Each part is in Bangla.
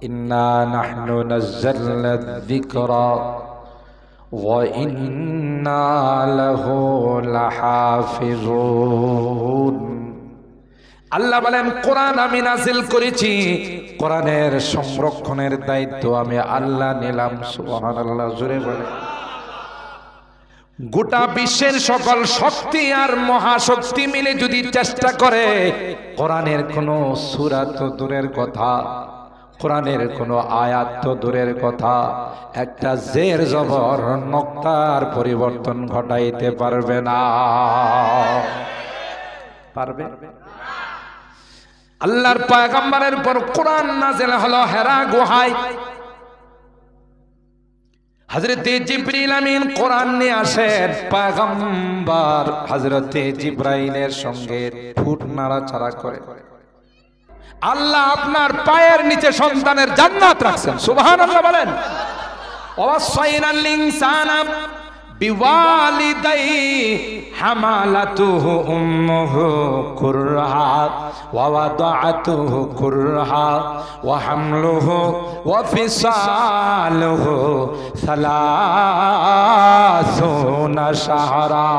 ইন্না নাহনু নাযালনা যিকরা ওয়া ইন্না লাহু লাহাফিজুন। আল্লাহ বলেন, কোরআন আমি নাজিল করেছি, কোরআনের সংরক্ষণের দায়িত্ব আমি আল্লাহ নিলাম। সুবহানাল্লাহ, জোরে বলে। গোটা বিশ্বের সকল শক্তি আর মহাশক্তি মিলে যদি চেষ্টা করে, কোরআনের কোনো সূরা তো দূরের কথা, কোরআনের কোনো আয়াত তো দূরের কথা, একটা জের জবর নক্তার পরিবর্তন ঘটাইতে পারবে না। পারবে? আল্লাহর পয়গম্বরের উপর কোরআন নাযিল হলো হেরা গুহায়। হযরতে জিবরিল আমিন কোরআন নিয়ে আসেন, পয়গম্বর হযরতে জিবরাইলের সঙ্গে ফুট নাড়াচাড়া করে। আল্লাহ আপনার পায়ের নিচে সন্তানের জান্নাত রাখছেন। সুবহানাল্লাহ বলেন। ওয়াসাইনাল ইনসানা বিওয়ালিদাইহি হামালাতুহু উম্মুহু কুরহা ওয়া ওয়াদাআতুহু কুরহা ওয়া হামলুহু ওয়া ফিসালুহু সালাসুনা শাহরা।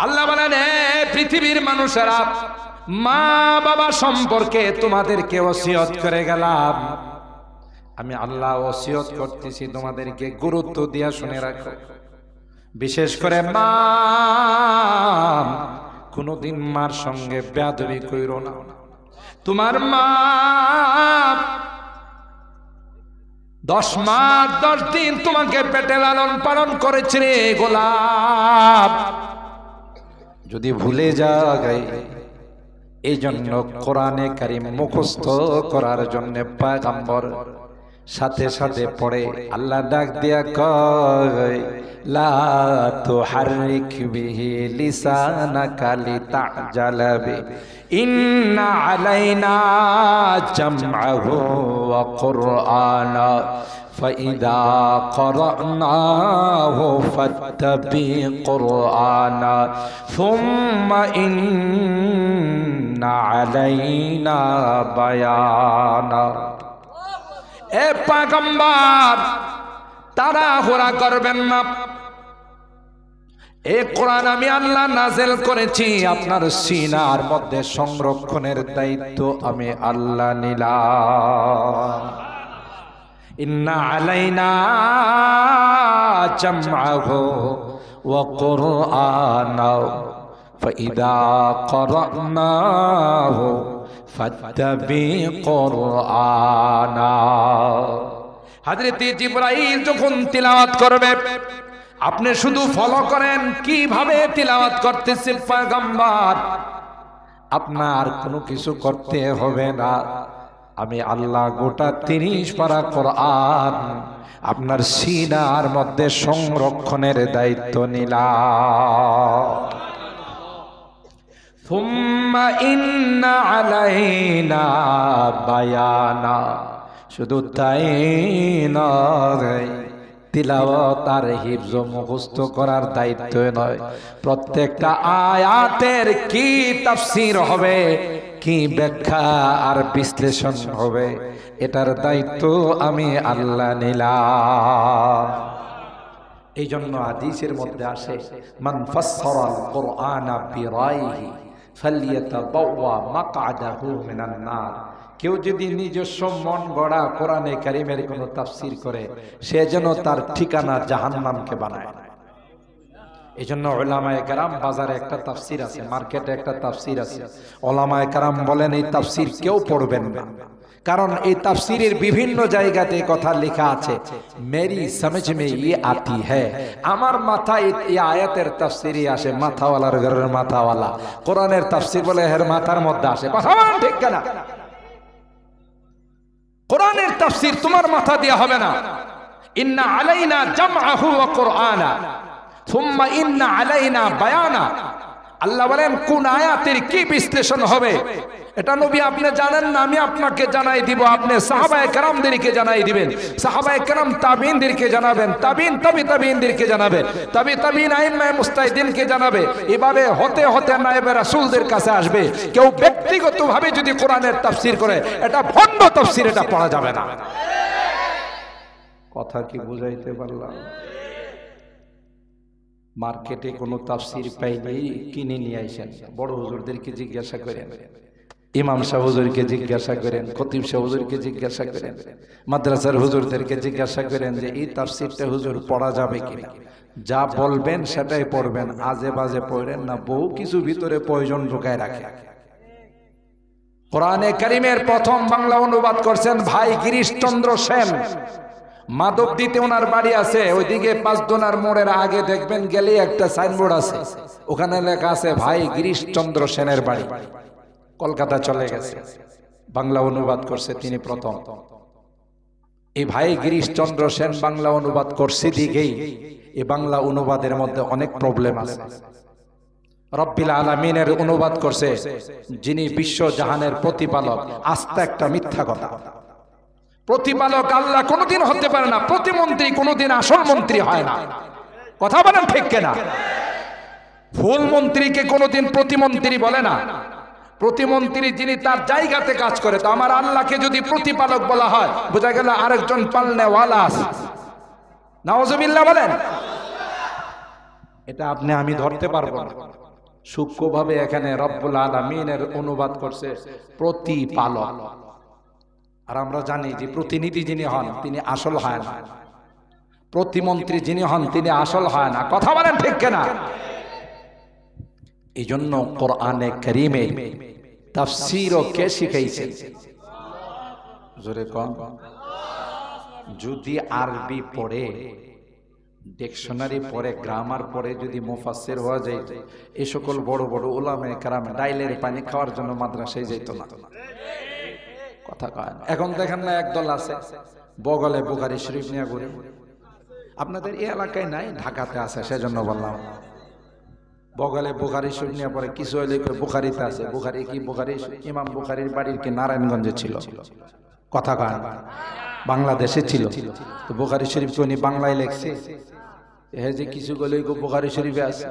আল্লাহ বলেন, হে পৃথিবীর মানুষেরা, মা বাবা সম্পর্কে তোমাদেরকে ওসিয়ত করে গেলাম। আমি আল্লাহ ওসিয়ত করতেছি, তোমাদেরকে গুরুত্ব দিয়া শুনে রাখো। বিশেষ করে মা, কোনদিন মার সঙ্গে বেয়াদবি কইরো না। তোমার মা 10 মাস 10 দিন তোমাকে পেটে লালন পালন করেছে রে গোলাপ, যদি ভুলে যায়। এই জন্য কোরআনে কারীম মুখস্থ করার জন্য পয়গম্বর সাথে সাথে পড়ে। আল্লাহ ডাক দিয়া কয়, লা তুহাররিক বিহি লিসানাকা লিতাজালা বি ইন্না আলাইনা জামআহু ওয়া কুরআনা فإذا قرأناه فاتبع قرآنا ثم إن علينا بيانا। এ পয়গম্বর, তাড়াহুড়া করবেন না। এই কোরআন আমি আল্লাহ নাযিল করেছি, আপনার সিনার মধ্যে সংরক্ষণের দায়িত্ব আমি আল্লাহ নিলাম। ইন্না আলাইনা জামআহু ওয়া কুরআনা ফাইদা ক্বরানাহু ফাত্তাবি কুরআনা। হযরত জিবরাইল যখন তিলাওয়াত করবে, আপনি শুধু ফলো করেন কিভাবে তিলাওয়াত করতেছে পয়গম্বর। আপনার কোনো কিছু করতে হবে না। আমি আল্লাহ গোটা 30 পারা কোরআন আপনার সিনার মধ্যে সংরক্ষণের দায়িত্ব নিলাম। সুম্মা ইন্না আলাইনা বায়ানা। শুধু তাই নয়, তিলাওয়াত আর হিফজ মুখস্থ করার দায়িত্ব নয়, প্রত্যেকটা আয়াতের কি তাফসীর হবে, কি ব্যাখ্যা আর বিশ্লেষণ হবে, এটার দায়িত্ব আমি আল্লাহ নিলাম। এই জন্য হাদিসের মধ্যে আসে, মান ফাসসারাল কুরআনা বিরাইহি ফালইয়াতাবাওয়া মাকআদাহু মিনান নার। কেউ যদি নিজস্ব মন গড়া কোরআনে কারীমের কোনো তাফসীর করে, সে যেন তার ঠিকানা জাহান্নামকে বানায়। এই জন্য উলামায়ে কেরাম, বাজারে একটা তাফসীর আছে, মার্কেটে একটা তাফসীর আছে, উলামায়ে কেরাম বলেন এই তাফসীর কেউ পড়বেন না। কারণ এই তাফসীরের বিভিন্ন জায়গাতে কথা লেখা আছে, মেরি সমঝ মে ইয়ে আতি হ্যায়, আমার মাথায় এই আয়াতের তাফসীরই আসে, মাথাওয়ালার ঘরের মাথাওয়ালা কোরআনের তাফসীর বলে এর মাথার মধ্যে আসে। কথা বলেন ঠিক কিনা? কোরআনের তাফসীর তোমার মাথা দিয়ে হবে না। ইন্না আলাইনা জামআহু ওয়া কুরআনা সুম্মা ইন্না আলাইনা বায়ানা। আল্লাহ বলেন কোন আয়াতের কি বিশ্লেষণ হবে, এটা নবী আপনি জানেন না, আমি আপনাকে জানাই দিব, আপনি সাহাবায়ে কেরামদেরকে জানাই দিবেন, সাহাবায়ে কেরাম তাবিঈনদেরকে জানাবেন, তাবিঈন তাবিঈনদেরকে জানাবেন, তাবিঈন আইম্মায়ে মুজতাহিদিনকে জানাবে। এভাবে হতে হতে নায়েবে রাসূলদের কাছে আসবে। কেউ ব্যক্তিগতভাবে যদি কোরআনের তাফসীর করে, এটা ভণ্ড তাফসীর, এটা পড়া যাবে না। কথা কি বুঝাইতে পারলাম? মার্কেটে কোনো তাফসীর পাইলে কিনে নিয়ে আসেন, বড় হুজুরদেরকে জিজ্ঞাসা করেন, ইমাম সাহেব হুজুরকে জিজ্ঞাসা করেন, খতিব সাহেব হুজুরকে জিজ্ঞাসা করেন, মাদ্রাসার হুজুরদেরকে জিজ্ঞাসা করেন যে এই তাফসীরটা হুজুর পড়া যাবে কিনা। যা বলবেন সেটাই পড়বেন, আজে বাজে পড়েন না। বহু কিছু ভিতরে প্রয়োজন ঢুকায় রাখে। কোরআনে কারীমের প্রথম বাংলা অনুবাদ করছেন ভাই গিরিশচন্দ্র সেন। মাধবদীতে ওনার বাড়ি আছে, ওইদিকে পাঁচদোনার মোড়ের আগে দেখবেন গেলে একটা সাইনবোর্ড আছে, ওখানে লেখা আছে ভাই গিরিশচন্দ্র সেনের বাড়ি। কলকাতা চলে গেছে, বাংলা অনুবাদ করছে তিনি প্রথম। এই ভাই গিরিশচন্দ্র সেন বাংলা অনুবাদ করছে দিকেই এই বাংলা অনুবাদের মধ্যে অনেক প্রবলেম আছে। রব্বিল আলামিনের অনুবাদ করছে যিনি বিশ্ব জাহানের প্রতিপালক, আস্তে একটা মিথ্যা কথা। প্রতিপালক আল্লাহ কোনোদিন হতে পারে না, প্রতিমন্ত্রী কোনোদিন আসল মন্ত্রী হয় না। কথা বলেন ঠিক কিনা? ফুল মন্ত্রীকে কোনোদিন প্রতিমন্ত্রী বলে না। প্রতিমন্ত্রী যিনি তার জায়গাতে কাজ করে। তো আমার আল্লাহকে যদি প্রতিপালক বলা হয়, বোঝা গেল আরেকজন পালনেওয়ালা আছে। নাউজুবিল্লাহ বলেন। এটা আপনি আমি ধরতে পারবো না। সূক্ষ্মভাবে এখানে রব্বুল আলামিনের অনুবাদ করছে প্রতিপালক। আর আমরা জানি যে প্রতিনিধি যিনি হন তিনি আসল হয় না, প্রতিমন্ত্রী যিনি হন তিনি আসল হয় না। কথা বলেন ঠিক কিনা? এই জন্য কোরআনে কারীমে তাফসীরও কে শিখাইছে? জোরে কোন? যদি আরবি পড়ে, ডিকশনারি পড়ে, গ্রামার পড়ে, যদি মুফাসসির হওয়া যায়, এই সকল বড় বড় উলামায়ে কেরাম ডাইলের পানি খাওয়ার জন্য মাদ্রাসায় যেত না। কথা কয় না। এখন দেখেন না একদল আছে বগলে বুখারী শরীফ নিয়ে ঘুরে। আপনাদের এই এলাকায় নাই, ঢাকাতে আছে, সেজন্য বললাম। বগলে বুখারী শরীফ নিয়ে পরে কিছু হইলে বুখারীতে আছে। বুখারী কি? বুখারী ইমাম বুখারীর বাড়ির কি নারায়ণগঞ্জে ছিল? কথা কয় না? বাংলাদেশে ছিল। তো বুখারী শরীফ উনি বাংলায় লেখছে, যে কিছু গলে বুখারী শরীফে আছে।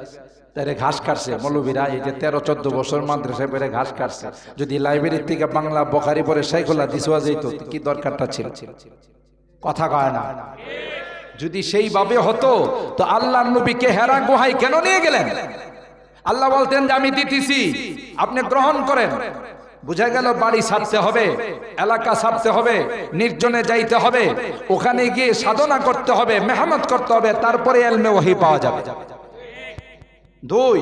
তারে ঘাস কাটছে মৌলবীরা, এই যে 13-14 বছর মাদ্রাসায় পড়ে ঘাস কাটছে। যদি লাইব্রেরির থেকে বাংলা বুখারী পড়ে শাইখুল্লাহ দিসওয়া যেত, কি দরকারটা ছিল? কথা কয় না? যদি সেইভাবে হতো তো আল্লাহর নবীকে হেরা গুহায় কেন নিয়ে গেলেন? আল্লাহ বলতেন যে আমি দিতেছি, আপনি গ্রহণ করেন। বুঝা গেল বাড়ি ছাড়তে হবে, এলাকা ছাড়তে হবে, নির্জনে যাইতে হবে, ওখানে গিয়ে সাধনা করতে হবে, মেহনত করতে হবে, তারপরে ইলমে ওহী পাওয়া যাবে। 2,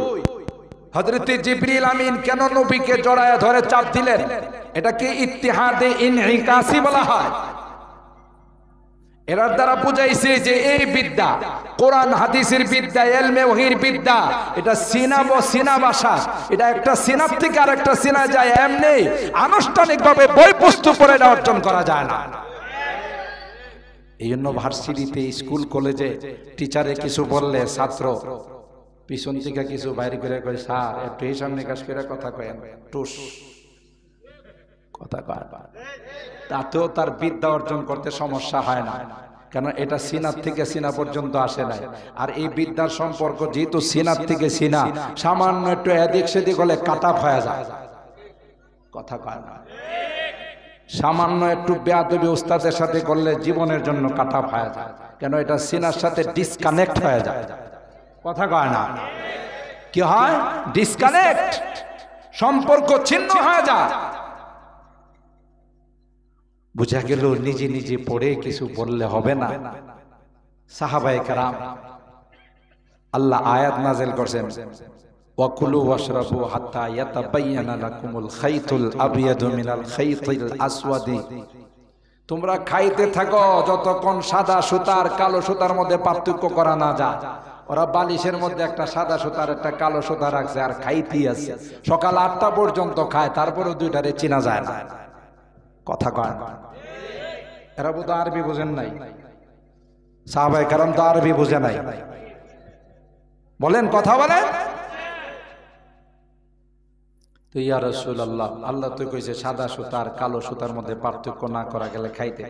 হযরত জিবরিল আমিন কেন নবীকে জড়ায় ধরে চাপ দিলেন? এটাকে ইত্তিহাদে ইনহিকাসি বলা হয়। এর দ্বারা বুঝাইছে যে এই বিদ্যা, কোরআন হাদিসের বিদ্যা, ইলমে ওহীর বিদ্যা, এটা সিনা ভাষা। এটা একটা সিনাপ থেকে আরেকটা সিনা যায়, এমনি আনুষ্ঠানিকভাবে বই পুস্তক পড়ে এটা অর্জন করা যায় না। এই জন্য ভার্সিটিতে, স্কুল কলেজে টিচারে কিছু বললে ছাত্র পিছন থেকে কিছু বাইরে করে কয়, স্যার একটু হিসাব নিকাশ করে কথা কয়েন, টুস কথা কয়। তাতেও তার বিদ্যা অর্জন করতে সমস্যা হয় না, কেন এটা সিনার থেকে সিনা পর্যন্ত আসে নাই। আর এই বিদ্যার সম্পর্ক যেহেতু সিনার থেকে সিনা, সামান্য একটু এদিক সেদিক হলে কাটা হয়ে যায়। কথা কয় না? সামান্য একটু বেয়াদবি উস্তাদের সাথে করলে জীবনের জন্য কাটা হয়ে যায়, কেন এটা সিনার সাথে ডিসকানেক্ট হয়ে যায়। কথা কয় না? কি হয়? ডিসকানেক্ট, সম্পর্ক ছিন্ন হয়ে যায়। বুঝা গেল নিজে নিজে পড়ে কিছু বললে হবে না। সাহাবায়ে কেরাম, আল্লাহ আয়াত নাযিল করেছেন, ওয়াকুলু ওয়াশরাবু হাত্তা ইয়াতাবায়ানা লাকুমুল খাইতুল আবয়াদু মিনাল খাইতিল আসওয়াদি। তোমরা খাইতে থাকো যতক্ষণ সাদা সুতার কালো সুতার মধ্যে পার্থক্য করা না যায়। ওরা বালিশের মধ্যে একটা সাদা সুতার একটা কালো সুতা রাখছে আর খাইতেই আছে। সকাল 8টা পর্যন্ত খায়, তারপরেও দুইটারে চেনা যায় না। কথা কয় না? এরা বোধ আরবি বোঝেন নাই। সাহাবায়ে কেরাম তো আরবি বোঝে নাই। বলেন, কথা বলেন। তো ইয়া রাসূলুল্লাহ, আল্লাহ তো কইছে সাদা সুতা আর কালো সুতার মধ্যে পার্থক্য না করা গেলে খাইতে।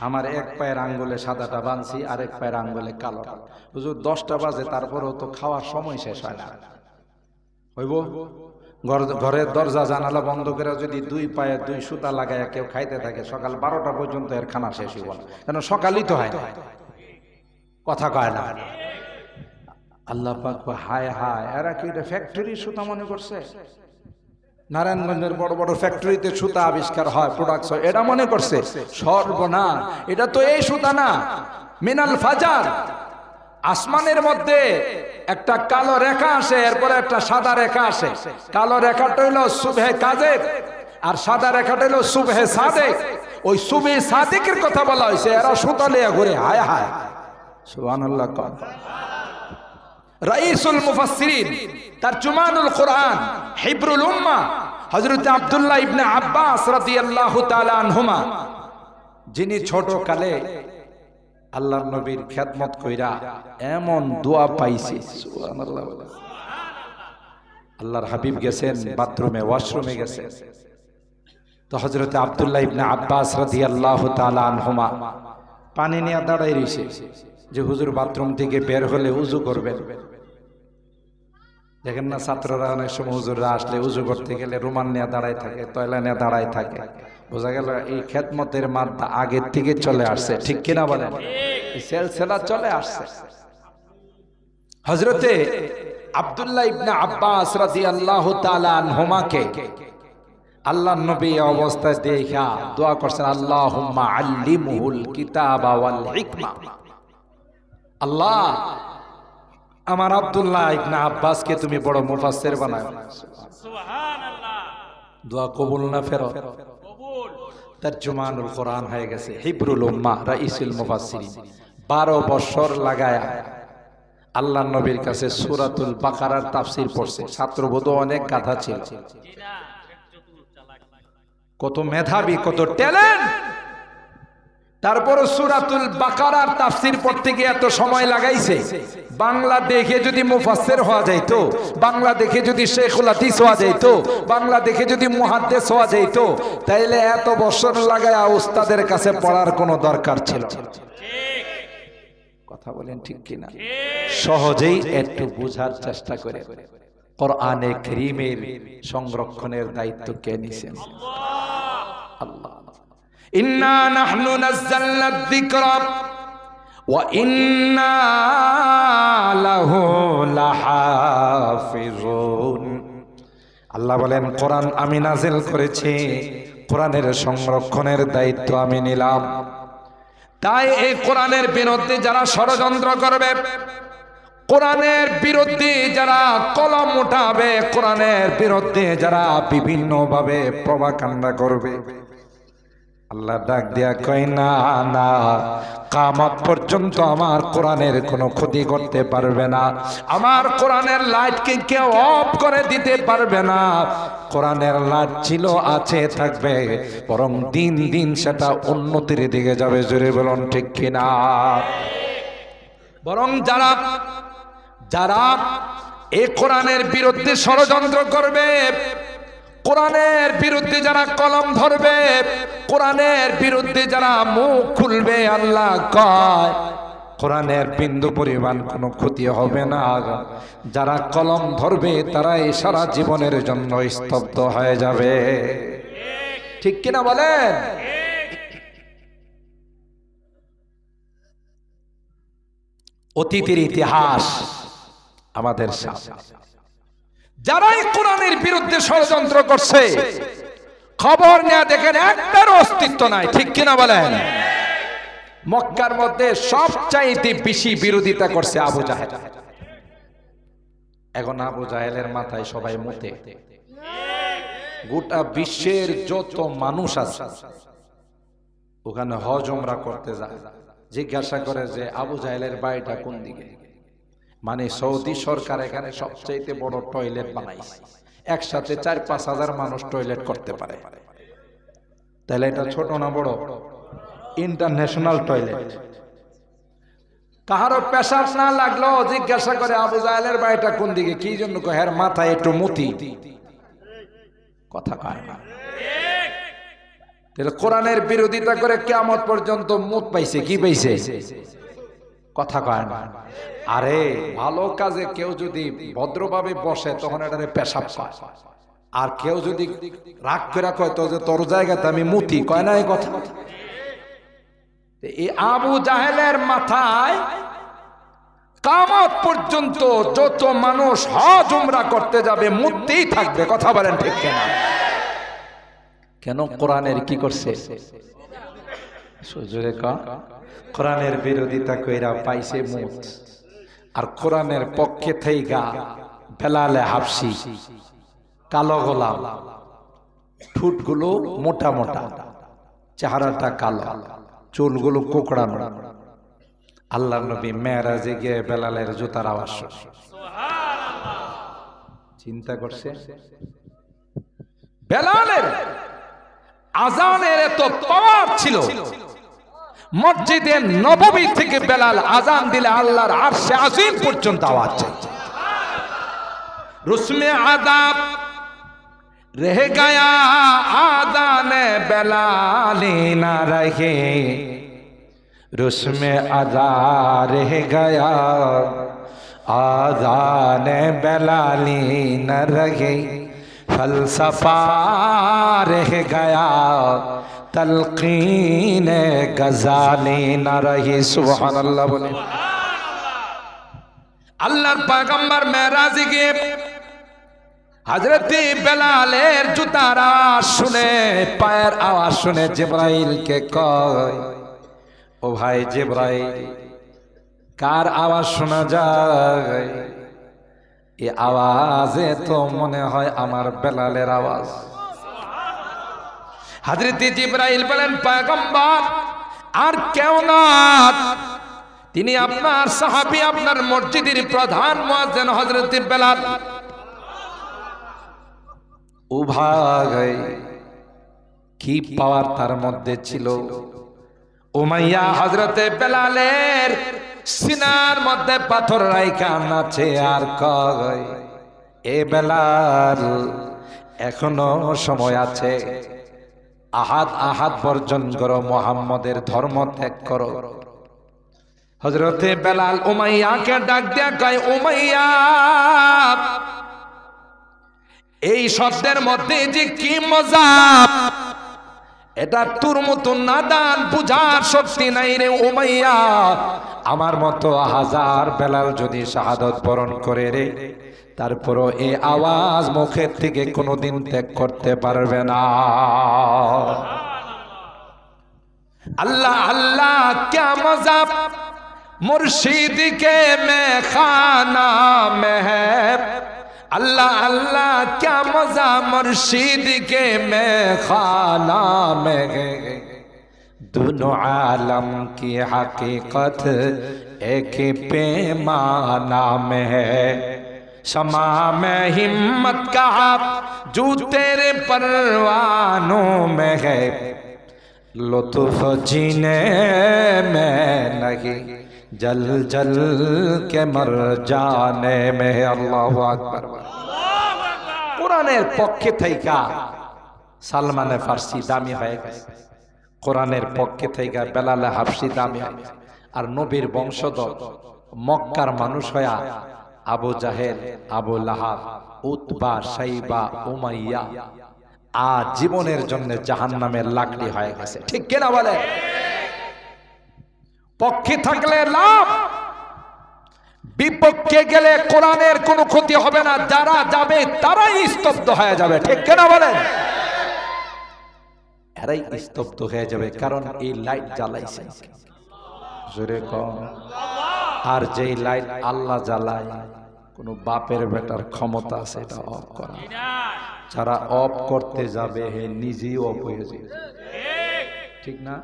আমার এক পায়ের আঙ্গুলে সাদাটা বানছি, আর এক পায়ের আঙ্গুলে কালোটা। হুজুর 10টা বাজে, তারপরেও তো খাওয়ার সময় শেষ হয় না। হইব? ঘরের দরজা জানালা বন্ধ করে যদি 2 পায়ে 2 সুতা লাগায় কেউ খাইতে থাকে, সকাল 12টা পর্যন্ত এর খানা শেষ হইব না, কেন সকালই তো হয় না। কথা কয় না। আল্লাহ পাক হায় হায়, এরা কি এটা ফ্যাক্টরি সুতা মনে করছে? নারায়ণগঞ্জের বড় বড় ফ্যাক্টরিতে সুতা আবিষ্কার হয়, প্রোডাক্টস হয়, এটা মনে করছে। সর্বনাশ, এটা তো এই সুতা না, মিনাল ফাজার। আসমানের মধ্যে একটা কালো রেখা আসে, এরপরে একটা সাদা রেখা আসে। কালো রেখাটা হইল সুবহে কাযেব, আর সাদা রেখাটা হইল সুবহে সাদেক। ওই সুবহে সাদেকের কথা বলা হয়েছে, এরা সুতা লিয়ে ঘুরে। হায় হায়, সুবহানাল্লাহ। রাইসুল মুফাসসিরিন তারজুমানুল কুরআন হিব্রুল উম্মাহ হযরত আব্দুল্লাহ ইবনে আব্বাস রাদিয়াল্লাহু তাআলা আনহুমা, যিনি ছোট কালে আল্লাহর নবীর খেদমত কইরা এমন দোয়া পাইছে, সুবহানাল্লাহ। আল্লাহর হাবিব গেছেন বাথরুমে, ওয়াশরুমে গেছেন, তো হযরত আব্দুল্লাহ ইবনে আব্বাস রাদিয়াল্লাহু তাআলা আনহুমা পানি নিয়ে দাঁড়ায় রইছে যে হুজুর বাথরুম থেকে বের হলে উযু করবেন। দেখেন না ছাত্ররা অনেক সময় হুজুররা আসলে উযু করতে গেলে রুমাল নিয়ে দাঁড়ায় থাকে, তয়লা নিয়ে দাঁড়ায় থাকে। বোঝা গেল এই খেদমতের মাত্রা আগের থেকে চলে আসছে, ঠিক কিনা বলেন? এই সিলসিলা চলে আসছে। হযরতে আব্দুল্লাহ ইবনে আব্বাস রাদিয়াল্লাহু তাআলা আনহুমাকে আল্লাহর নবী অবস্থায় দেখা দোয়া করছেন, আল্লাহুম্মা আল্লিমহুল কিতাবা ওয়াল হিকমা। আল্লাহ, আমার আব্দুল্লাহ ইবনে আব্বাসকে তুমি বড় মুফাসসির বানাও। সুবহানাল্লাহ। দোয়া কবুল না ফেরত? কবুল। তারজুমানুল কুরআন হয়ে গেছে, হিব্রুল উম্মাহ, রাইসুল মুফাসসিরিন। 12 বছর লাগায়া আল্লাহর নবীর কাছে সূরাতুল বাকারার তাফসীর পড়ছে। ছাত্রবোধ অনেক গাধা ছিল, কত মেধাবী, কত ট্যালেন্ট। তারপর সূরাতুল বাকারার তাফসীর পড়তে গিয়ে এত সময় লাগাইছে। বাংলা দেখে যদি মুফাসসির হওয়া যাইতো, বাংলা দেখে যদি শেখুল হাদিস হওয়া যাইতো, বাংলা দেখে যদি মুহাদ্দিস হওয়া যাইতো, তাইলে এত বছর লাগায়া উস্তাদের কাছে পড়ার কোনো দরকার ছিল না। কথা বলেন ঠিক কিনা? সহজেই একটু বোঝার চেষ্টা করে। কোরআনে কারীমের সংরক্ষণের দায়িত্ব কে নিছেন? আল্লাহ। ইন্না নাহনু নাযালনা যিকরা ওয়া ইন্না লাহু লাহাফিজুন। আল্লাহ বলেন, কোরআন আমি নাযিল করেছি, কোরআনের সংরক্ষণের দায়িত্ব আমি নিলাম। তাই এই কোরআনের বিরুদ্ধে যারা ষড়যন্ত্র করবে, কোরআনের বিরুদ্ধে যারা কলম উঠাবে, কোরআনের বিরুদ্ধে যারা বিভিন্ন ভাবে প্রপাগান্ডা করবে, আল্লাহ ডাক দিয়া কয়, না না, কিয়ামত পর্যন্ত আমার কোরআনের কোনো ক্ষতি করতে পারবে না। আমার কোরআনের লাইটকে কেউ অফ করে দিতে পারবে না। কোরআনের লাইট ছিল, আছে, থাকবে, বরং দিন দিন সেটা উন্নতির দিকে যাবে। জোরে বলুন ঠিক কিনা? বরং যারা যারা এই কোরআনের বিরুদ্ধে ষড়যন্ত্র করবে, কোরআনের বিরুদ্ধে যারা কলম ধরবে, কোরআনের বিরুদ্ধে যারা মুখ খুলবে, আল্লাহ কয় কোরআনের বিন্দু পরিমাণ কোনো ক্ষতি হবে না। যারা কলম ধরবে তারাই সারা জীবনের জন্য স্তব্ধ হয়ে যাবে। ঠিক কিনা বলেন? অতীতের ইতিহাস আমাদের সামনে। যারাই কোরআনের বিরুদ্ধে ষড়যন্ত্র করছে, খবর নিয়ে দেখেন একটারও অস্তিত্ব নাই। ঠিক কিনা বলেন? মক্কার মধ্যে সবচাইতে বেশি বিরোধিতা করছে আবু জাহেল। এখন আবু জাহেলের মাথায় সবাই মুতে। গোটা বিশ্বের যত মানুষ আছে ওখানে হজ উমরা করতে যায়, জিজ্ঞাসা করে যে আবু জাহেলের বাড়িটা কোন দিকে। মানে সৌদি সরকার এখানে সবচেয়ে বড় টয়লেট বানাইছে, একসাথে 4-5 হাজার মানুষ টয়লেট করতে পারে। তাহলে এটা ছোট না বড়? International toilet. কাহারো পেশাব না লাগলো জিজ্ঞাসা করে আবু জাহেলের বাড়িটা কোন দিকে, কি জন্য? হের মাথায় একটু মুতি। কথা কয় না। তাহলে কোরআনের বিরোধিতা করে কিয়ামত পর্যন্ত মুখ পাইছে, কি পাইছে? কথা কয় না। আরে ভালো কাজে কেউ যদি ভদ্রভাবে বসে তখন এটারে পেশাব কয়, আর কেউ যদি রাগ করে কয় তো যে তোর জায়গাতে আমি মুতি, কয় না এই কথা? এই আবু জাহেলের মাথায় কিয়ামত পর্যন্ত যত মানুষ হজ উমরা করতে যাবে মুততেই থাকবে। কথা বলেন ঠিক কিনা? কেন? কোরআনের কি করছে? সুজুরে ক কোরআনের বিরোধিতা কইরা পাইছে মুত। আর কোরআনের পক্ষে থেইগা বেলালে হাফসি, কালো গোলাম, ঠুটগুলো মোটা মোটা, চেহারাটা কালো, চুলগুলো কোকড়ানো। আল্লাহর নবী মেরাজে গিয়ে বেলালের জুতার আওয়াজ শুনে চিন্তা করছে বেলালের আজানের এত পাওয়ার ছিল, মসজিদে নববী থেকে বেলাল আজান দিলে আল্লাহর আরশে আজিম পর্যন্ত আওয়াজ যায়। রুসমে আদাব रह गया आदान बेलाली न रहे, रुस्म अदा रह गया आदान बेलाली न रहे, फलसफा रह गया तलकीन गजाली न रही। सुभान अल्लाह बोले। আল্লাহর পয়গম্বর মেরাজে গিয়ে হযরত বেলালের জুতার আওয়াজ শুনে, পায়ের আওয়াজ শুনে জিবরাইলকে কয়, ও ভাই জিবরাইল, কার আওয়াজ শোনা যায়? এই আওয়াজে তো মনে হয় আমার বেলালের আওয়াজ। হযরত জিবরাইল বলেন, পয়গম্বর আর কেউ না, তিনি আপনার সাহাবী, আপনার মসজিদের প্রধান মুয়াজ্জিন হযরত বেলাল। ও ভাই, কি পাওয়ার তার মধ্যে ছিল! উমাইয়া হযরতে বেলালের সিনার মধ্যে পাথর রাইখা নাচে আর কয়, এ বেলাল, এখনো সময় আছে, আহাদ আহাদ বর্জন করো, মুহাম্মদের ধর্ম ত্যাগ করো। হযরতে বেলাল উমাইয়াকে ডাক দিয়া কয়, উমাইয়া, এই শব্দের মধ্যে যে কি মজা, এটা তোর মতো নাদান বুঝার শক্তি নাই রে উমাইয়া। আমার মতো হাজার বেলাল যদি শাহাদত বরণ করে রে, তারপরও এই আওয়াজ মুখের থেকে কোনোদিন ত্যাগ করতে পারবে না। আল্লাহ আল্লাহ क्या मजा मुर्शिद के मैं खाना में है, अल्लाह अल्लाह क्या मजा मुर्शिद के मैं खाना में है, दोनों आलम की हकीकत एक पैमाना में है, शमा में हिम्मत का जो तेरे परवानों में है, लुत्फ जीने में नहीं जल जल के मर जाने में। अल्लाहु আকবার। কোরআনের পক্ষে থাইকা সালমানে ফার্সি দামি হয়ে গেছে, কোরআনের পক্ষে থাইকা বেলালে হাফসি দামি হয়, আর নবীর বংশধর মক্কার মানুষ হয়া আবু জাহেল, আবু লাহাব, উতবা, শাইবা, উমাইয়া আজ জীবনের জন্য জাহান্নামের লাকড়ি হয়ে গেছে। ঠিক কিনা বলে? পক্ষে থাকলে লাভ, বিপক্ষে গেলে কোরআনের কোনো ক্ষতি হবে না, যারা যাবে তারাই স্তব্ধ হয়ে যাবে। ঠিক কিনা বলেন? এরাই স্তব্ধ হয়ে যাবে, কারণ এই লাইট জ্বালাইছে জোরে কম। আর যেই লাইট আল্লাহ জ্বালায়, কোন বাপের বেটার ক্ষমতা আছে এটা অফ করা? যারা অফ করতে যাবে হে নিজেই অফ হয়ে যাবে। ঠিক না?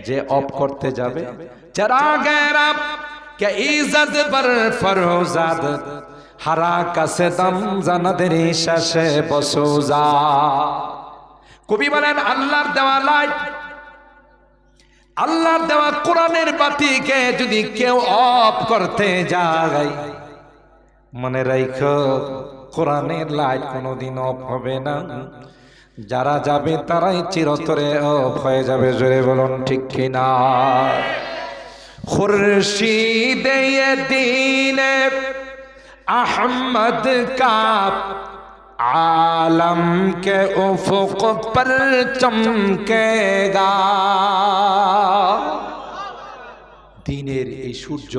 যে অফ করতে যাবে, যারা গেরা কে ইজ্জত पर फरोजाद हरा কাছে দম জানাদেরি শেষে বসুজা। কবি বলেন, আল্লাহর দেওয়া লাইট, আল্লাহর দেওয়া কোরআনের বাতিকে যদি কেউ অফ করতে যায়, মনে রাখো কোরআনের লাইট কোনোদিন অফ হবে না। যারা যাবে তারাই চিরতরে অফ হয়ে যাবে। জোরে বলুন ঠিক কিনা? খুরশিদে দ্বীন अहमद का आलम के उफुक पर चमकेगा। দিনের এই সূর্য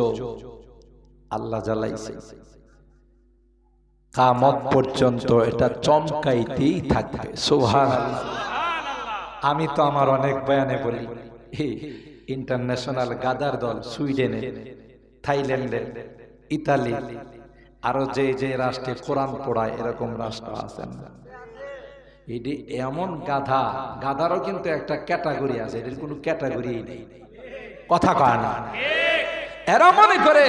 আল্লাহ জ্বালাইছে, কিয়ামত পর্যন্ত এটা চমকাইতেই থাকবে। সুবহানাল্লাহ। আমি তো আমার অনেক বয়ানে বলি, ইন্টারন্যাশনাল গাদার দল সুইডেনে, থাইল্যান্ডে, ইতালি, আরো যে যে রাষ্ট্রে কোরআন পড়ায় এরকম রাষ্ট্র আছেন। এটি এমন গাধা, গাধারও কিন্তু একটা ক্যাটাগরি আছে, এদের কোনো ক্যাটাগরি নেই। কথা কয় না? এরা মনে করে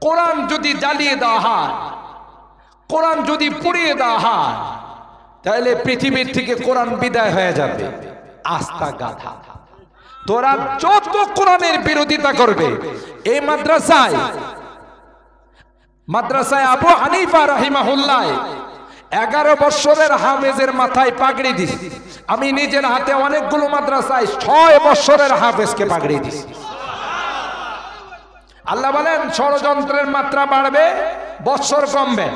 কোরআন যদি জ্বালিয়ে দেওয়া হয়, কোরআন যদি পুড়িয়ে দেওয়া হয়, তাহলে পৃথিবীর থেকে কোরআন বিদায় হয়ে যাবে। আস্তা গাধা। তোরা যত কোরআনের বিরোধিতা করবে, এই মাদ্রাসায় আবু হানিফা রাহিমাহুল্লাহ 11 বছরের হাফেজের মাথায় পাগড়ি দিছি। আমি নিজের হাতে অনেকগুলো মাদ্রাসায় 6 বছরের হাফেজকে পাগড়ি দিছি। আল্লাহ বলেন ষড়যন্ত্রের মাত্রা বাড়বে, বছর কমবে।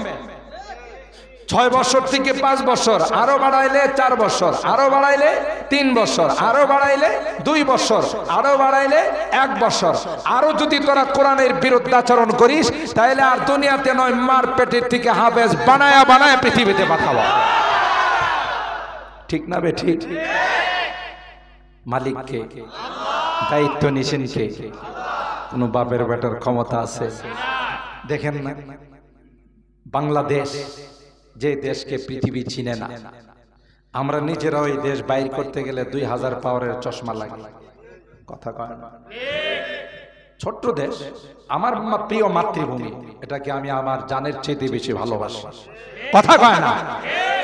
6 বছর থেকে 5 বছর, আরো বাড়াইলে 4 বছর, আরো বাড়াইলে 3 বছর, আরো বাড়াইলে 2 বছর, আরো বাড়াইলে 1 বছর। আরো যদি তোরা কোরআনের বিরুদ্ধাচরণ করিস, তাহলে আর দুনিয়াতে নয়, মার পেটের থেকে হাফেজ বানায়া বানায়া পৃথিবীতে পাঠাবো। ঠিক না বে ঠিক? মালিককে, দায়িত্ব নিছেন কে? কোন বাপের বেটার ক্ষমতা আছে? দেখেন না, বাংলাদেশ যে দেশকে পৃথিবী চিনে না, আমরা নিজেরা ওই দেশ বাইর করতে গেলে 2000 পাওয়ারের চশমা লাগে। কথা কয় না? ছোট্ট দেশ, আমার প্রিয় মাতৃভূমি, এটাকে আমি আমার জানের চেয়ে বেশি ভালোবাসি। কথা কয় না?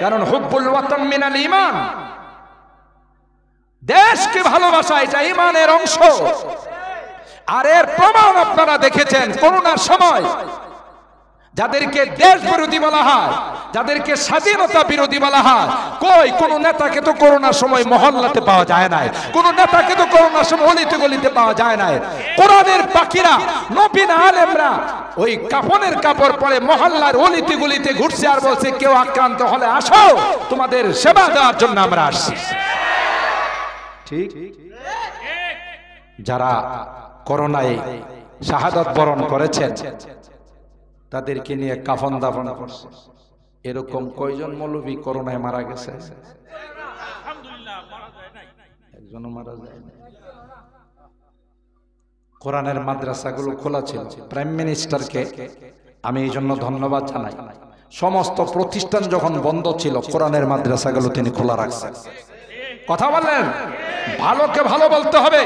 কারণ হুব্বুল ওয়াতান মিনাল ঈমান, দেশকে ভালোবাসা এটা ঈমানের অংশ। আর এর প্রমাণ আপনারা দেখেছেন করোনার সময় যাদেরকে দেশ বিরোধী বলা হয়, যাদেরকে স্বাধীনতা বিরোধী বলা হয়, কই কোন নেতাকে তো করোনার সময় মহল্লাতে পাওয়া যায় না, কোন নেতাকে তো করোনার সময় অলিতে গলিতে পাওয়া যায় না। কোরআনের পাখিরা, নবীন আলেমরা ওই কাফনের কাপড় পরে মহল্লার অলিতে গলিতে ঘুরছে আর বলছে কেউ আক্রান্ত হলে আসো, তোমাদের সেবা দেওয়ার জন্য আমরা আসছি। ঠিক? যারা করোনায় শাহাদাত বরণ করেছেন তাদেরকে নিয়ে কাফন দাফন করছে। এরকম কয়জন মৌলবী করোনায় মারা গেছে? একজনও মারা যায় না। কোরআনের মাদ্রাসাগুলো খোলা ছিল। প্রাইম মিনিস্টারকে আমি এই জন্য ধন্যবাদ জানাই। সমস্ত প্রতিষ্ঠান যখন বন্ধ ছিল, কোরআনের মাদ্রাসাগুলো তিনি খোলা রাখছেন। কথা বললেন, ভালোকে ভালো বলতে হবে।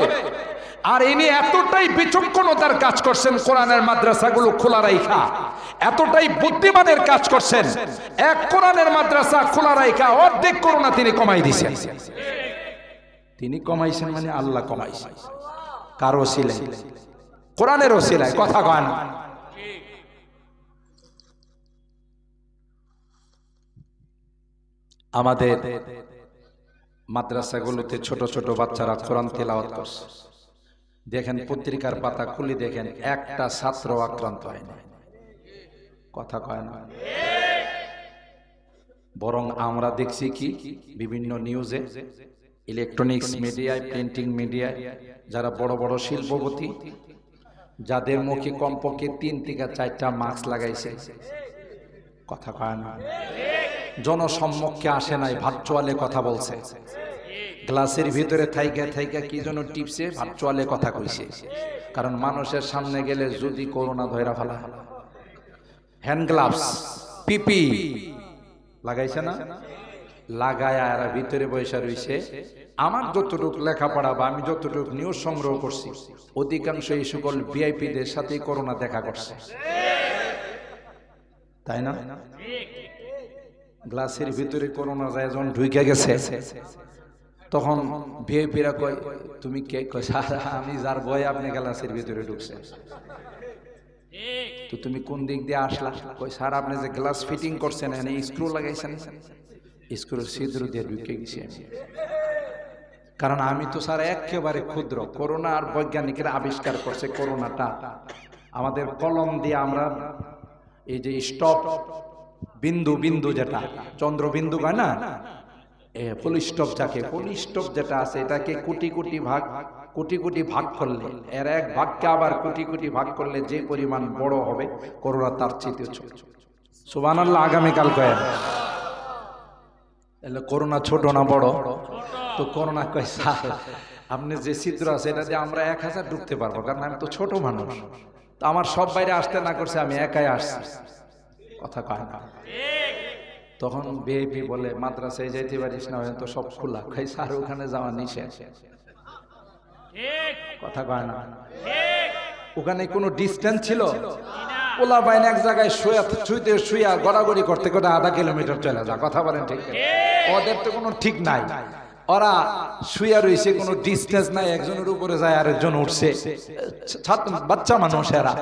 আর ইনি এতটাই বিচক্ষণতার কাজ করছেন, কোরআনের মাদ্রাসাগুলো খোলা রাখা, এতটাই বুদ্ধিমানের কাজ করছেন। এক কোরআনের মাদ্রাসা খোলা রাখা অর্ধেক করোনা তিনি কমাই দিয়েছেন। তিনি কমাইছেন মানে আল্লাহ কমাইছেন। কার ওসিলায়? কোরআনের ওসিলায়। কথা কয় না? আমাদের মাদ্রাসাগুলোতে ছোট ছোট বাচ্চারা কোরআন তেলাওয়াত করছে। দেখেন পত্রিকার পাতা খুলে দেখেন, একটা ছাত্র আক্রান্ত হয় না। কথা কয় না? বরং আমরা দেখছি কি বিভিন্ন নিউজে, ইলেকট্রনিক্স মিডিয়ায়, প্রিন্টিং মিডিয়ায় যারা বড় বড় শিল্পপতি, যাদের মুখে কমপক্ষে 3 থেকে 4টা মাস্ক লাগাইছে। কথা কয় না? জনসম্মুখে আসে নাই, ভার্চুয়ালে কথা বলছে। গ্লাসের ভিতরে থাইকা থাইকা কি যেন টিপসে, ভার্চুয়ালে কথা কইছে। কারণ মানুষের সামনে গেলে যদি করোনা ধইরা ফেলা। হ্যান্ড গ্লাভস, পিপি লাগাইছে না? লাগায়া এরা ভিতরে বসে রইছে। আমার যতটুকু লেখাপড়া বা আমি যতটুকু নিউজ সংগ্রহ করছি, অধিকাংশ এই সকল ভিআইপিদের সাথে করোনা দেখা করছে, তাই না? গ্লাসের ভিতরে করোনা যায় যখন ঢুকে গেছে, তখন ভিআইপিরা কয় তুমি কে? কয় স্যার আমি যার ভয়ে আপনি গ্লাসের ভিতরে ঢুকছেন। তো তুমি কোন দিক দিয়ে আসলা? কই স্যার আপনি যে গ্লাস ফিটিং করছেন এখানে স্ক্রু লাগাইছেন, স্ক্রু ছিদ্র দিয়ে ঢুকে গেছি আমি। কারণ আমি তো স্যার একেবারে ক্ষুদ্র। করোনা আর বৈজ্ঞানিকরা আবিষ্কার করছে করোনাটা আমাদের কলম দিয়ে আমরা এই যে স্টপ বিন্দু বিন্দু যেটা চন্দ্রবিন্দু হয় না, ফুল স্টপ যাকে ফুল স্টপ যেটা আছে এটাকে কোটি কোটি ভাগ করলে এর এক ভাগকে আবার কোটি কোটি ভাগ করলে যে পরিমাণ বড় হবে করোনা তার চেয়ে ছোট। সুবহানাল্লাহ। আগামীকাল কয়েন এলে করোনা ছোট না বড়? তো করোনা কয় স্যার আপনি যে ছিদ্র আছে এটা দিয়ে আমরা 1000 ঢুকতে পারবো, কারণ আমি তো ছোট মানুষ। তো আমার সব বাইরে আসতে না করছে, আমি একাই আসছি। কথা কয় না। তখন বিআইপি বলে মাদ্রাসায় যাইতে পারিস না, তো সব খোলা। খাই স্যার ওখানে যাওয়া নিষেধ। কথা কয় না। ওখানে কোনো ডিস্টেন্স ছিল? ওলা বাইন এক জায়গায় শুয়া গড়াগড়ি করতে করতে আধা কিলোমিটার চলে যা। কথা বলেন ঠিক? ওদের তো কোনো ঠিক নাই, ওরা শুয়া রয়েছে, কোনো ডিস্টেন্স নাই। একজনের উপরে যায় আরেকজন উঠছে, বাচ্চা মানুষ এরা,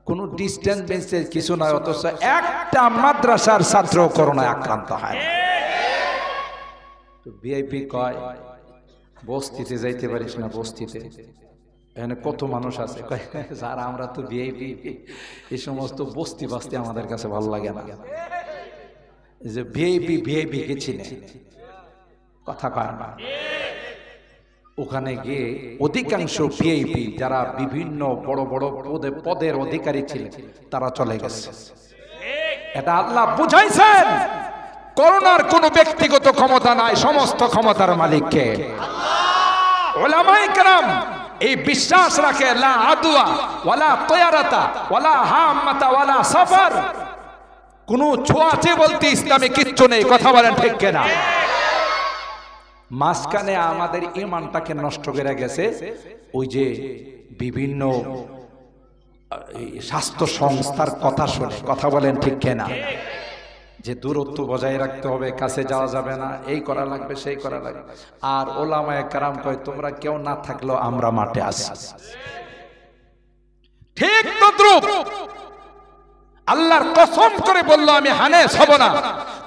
কোনো ডিস্টেন্স বেঞ্চে কিছু নয়। অথচ একটা মাদ্রাসার ছাত্র করোনায় আক্রান্ত হয়। তো ভিআইপি কয় বস্তিতে যাইতে পারিস না? বস্তিতে এখানে কত মানুষ আছে? যারা আমরা তো ভিআইপি, এই সমস্ত বস্তি বাস্তি আমাদের কাছে ভালো লাগে না। যে ভিআইপি কে চিনে? কথা কয় না। ওখানে গিয়ে অধিকাংশ ভিআইপি যারা বিভিন্ন বড় বড় পদের অধিকারী ছিলেন তারা চলে গেছে। এটা আল্লাহ বুঝাইছেন করোনার কোনো ব্যক্তিগত ক্ষমতা নাই, সমস্ত ক্ষমতার মালিক কে? আল্লাহ। উলামায়ে কেরাম এই বিশ্বাস রাখে লা আদওয়া ওয়ালা তায়ারাতা ওয়ালা হাম্মাতা ওয়ালা সাফার, কোনো ছোঁয়াচে বলতে ইসলামে কিচ্ছু নেই। কথা বলেন ঠিক কিনা? মাঝখানে আমাদের ঈমানটাকে নষ্ট করে গেছে ওই যে বিভিন্ন স্বাস্থ্য সংস্থার কথা শুনে। কথা বলেন ঠিক কিনা? যে দূরত্ব বজায় রাখতে হবে, কাছে যাওয়া যাবে না, এই করা লাগবে সেই করা লাগবে। আর ওলামায়ে কেরাম কয় তোমরা কেউ না থাকলেও আমরা মাঠে আছি। ঠিক তদ্রূপ আল্লাহর কসম করে বলল আমি হানেস হব না।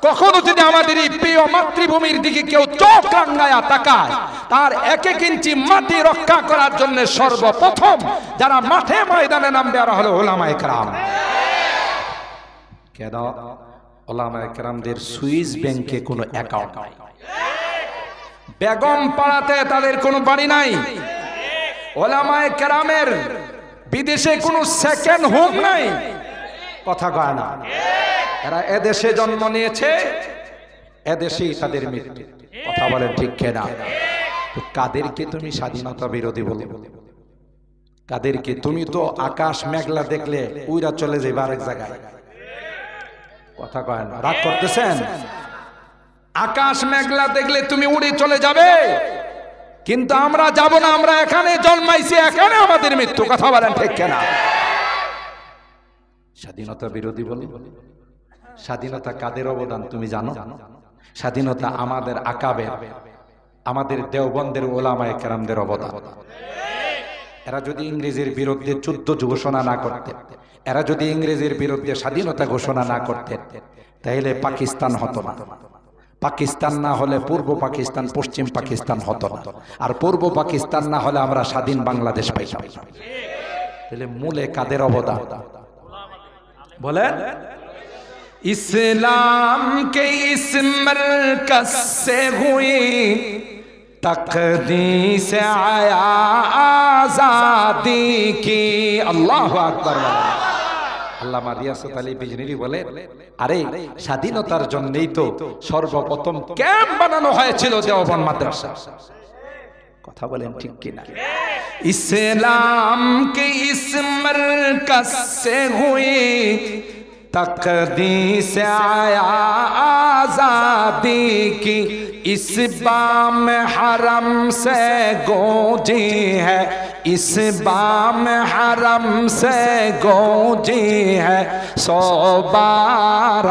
কখনো যদি আমাদের এই প্রিয় মাতৃভূমির দিকে কেউ চোখ রাঙায়া তাকায়, তার এক এক ইঞ্চি মাটি রক্ষা করার জন্য সর্বপ্রথম যারা মাঠে ময়দানে নামবে আর হলো ওলামায়ে কেরাম। কেন? ওলামায়ে কেরামদের সুইস ব্যাংকে কোনো অ্যাকাউন্ট নাই, বেগম পাড়াতে তাদের কোনো বাড়ি নাই, ওলামায়ে কেরামের বিদেশে কোনো সেকেন্ড হোম নাই। কথা কয় না। এরা এদেশে জন্ম নিয়েছে, এদেশেই তাদের মৃত্যু। কথা বলেন ঠিক কিনা? কাদেরকে তুমি স্বাধীনতা বিরোধী বলে? কাদেরকে? তুমি তো আকাশ মেঘলা দেখলে উইরা চলে যাবে আরেক জায়গায়। কথা কয় না। রাগ করতেছেন? আকাশ মেঘলা দেখলে তুমি উড়ে চলে যাবে, কিন্তু আমরা যাব না। আমরা এখানে জন্মাইছি, এখানে আমাদের মৃত্যু। কথা বলেন ঠিক কিনা? স্বাধীনতা বিরোধী বলে? স্বাধীনতা কাদের অবদান তুমি জানো? স্বাধীনতা আমাদের আকাবের, আমাদের দেওবন্দের ওলামায়ে কেরামদের অবদান। এরা যদি ইংরেজের বিরুদ্ধে যুদ্ধ ঘোষণা না করতেন, এরা যদি ইংরেজের বিরুদ্ধে স্বাধীনতা ঘোষণা না করতেন, তাহলে পাকিস্তান হতো না। পাকিস্তান না হলে পূর্ব পাকিস্তান, পশ্চিম পাকিস্তান হতো না। আর পূর্ব পাকিস্তান না হলে আমরা স্বাধীন বাংলাদেশ পাইতাম। তাহলে মূলে কাদের অবদান বলেন? ইসলাম কে ইস মরকজ সে হুই তকদীস আয়া আজাদি কি। আল্লাহু আকবার। আল্লামা রিয়াসত আলী বিজনেরি বলে, আরে স্বাধীনতার জন্যই তো সর্বপ্রথম ক্যাম্প বানানো হয়েছিল দেওবন্দ মাদ্রাসা। কথা বলেন ঠিক কিনা? ইসলাম কে ইস মরকজ সে হুই तकदीस आया आजादी की, इस बाम हरम से गूंजी है, इस बाम हरम से गूंजी है 100 बार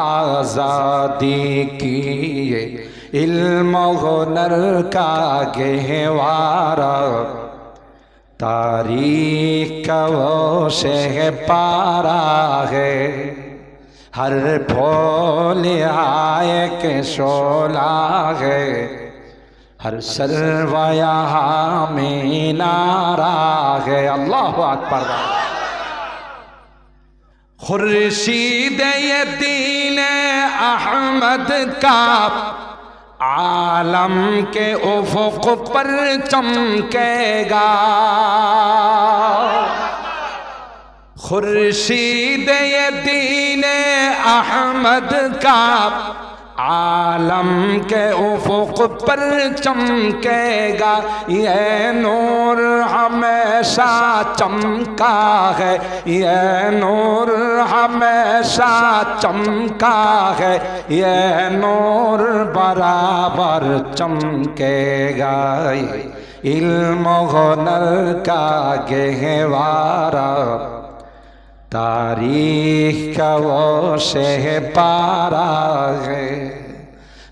आजादी की। इल्म हुनर का गहवारा तारीख का वो शेह पारा है, हर फूल आए के शोला है, हर सर्वा यहाँ में नारा है। अल्लाह अकबर। खुर्शीद ये दीन अहमद का आलम के उफ़ुक़ पर चमकेगा। खुर्शीद ये दीन अहमद का आलम के उफ़ुक़ पर चमकेगा। ये नूर हमेशा चमका है, ये नूर हमेशा चमका है, ये नूर बराबर चमकेगा। इल्म हुनर का गहवारा, तारीख का वो शेह पारा है,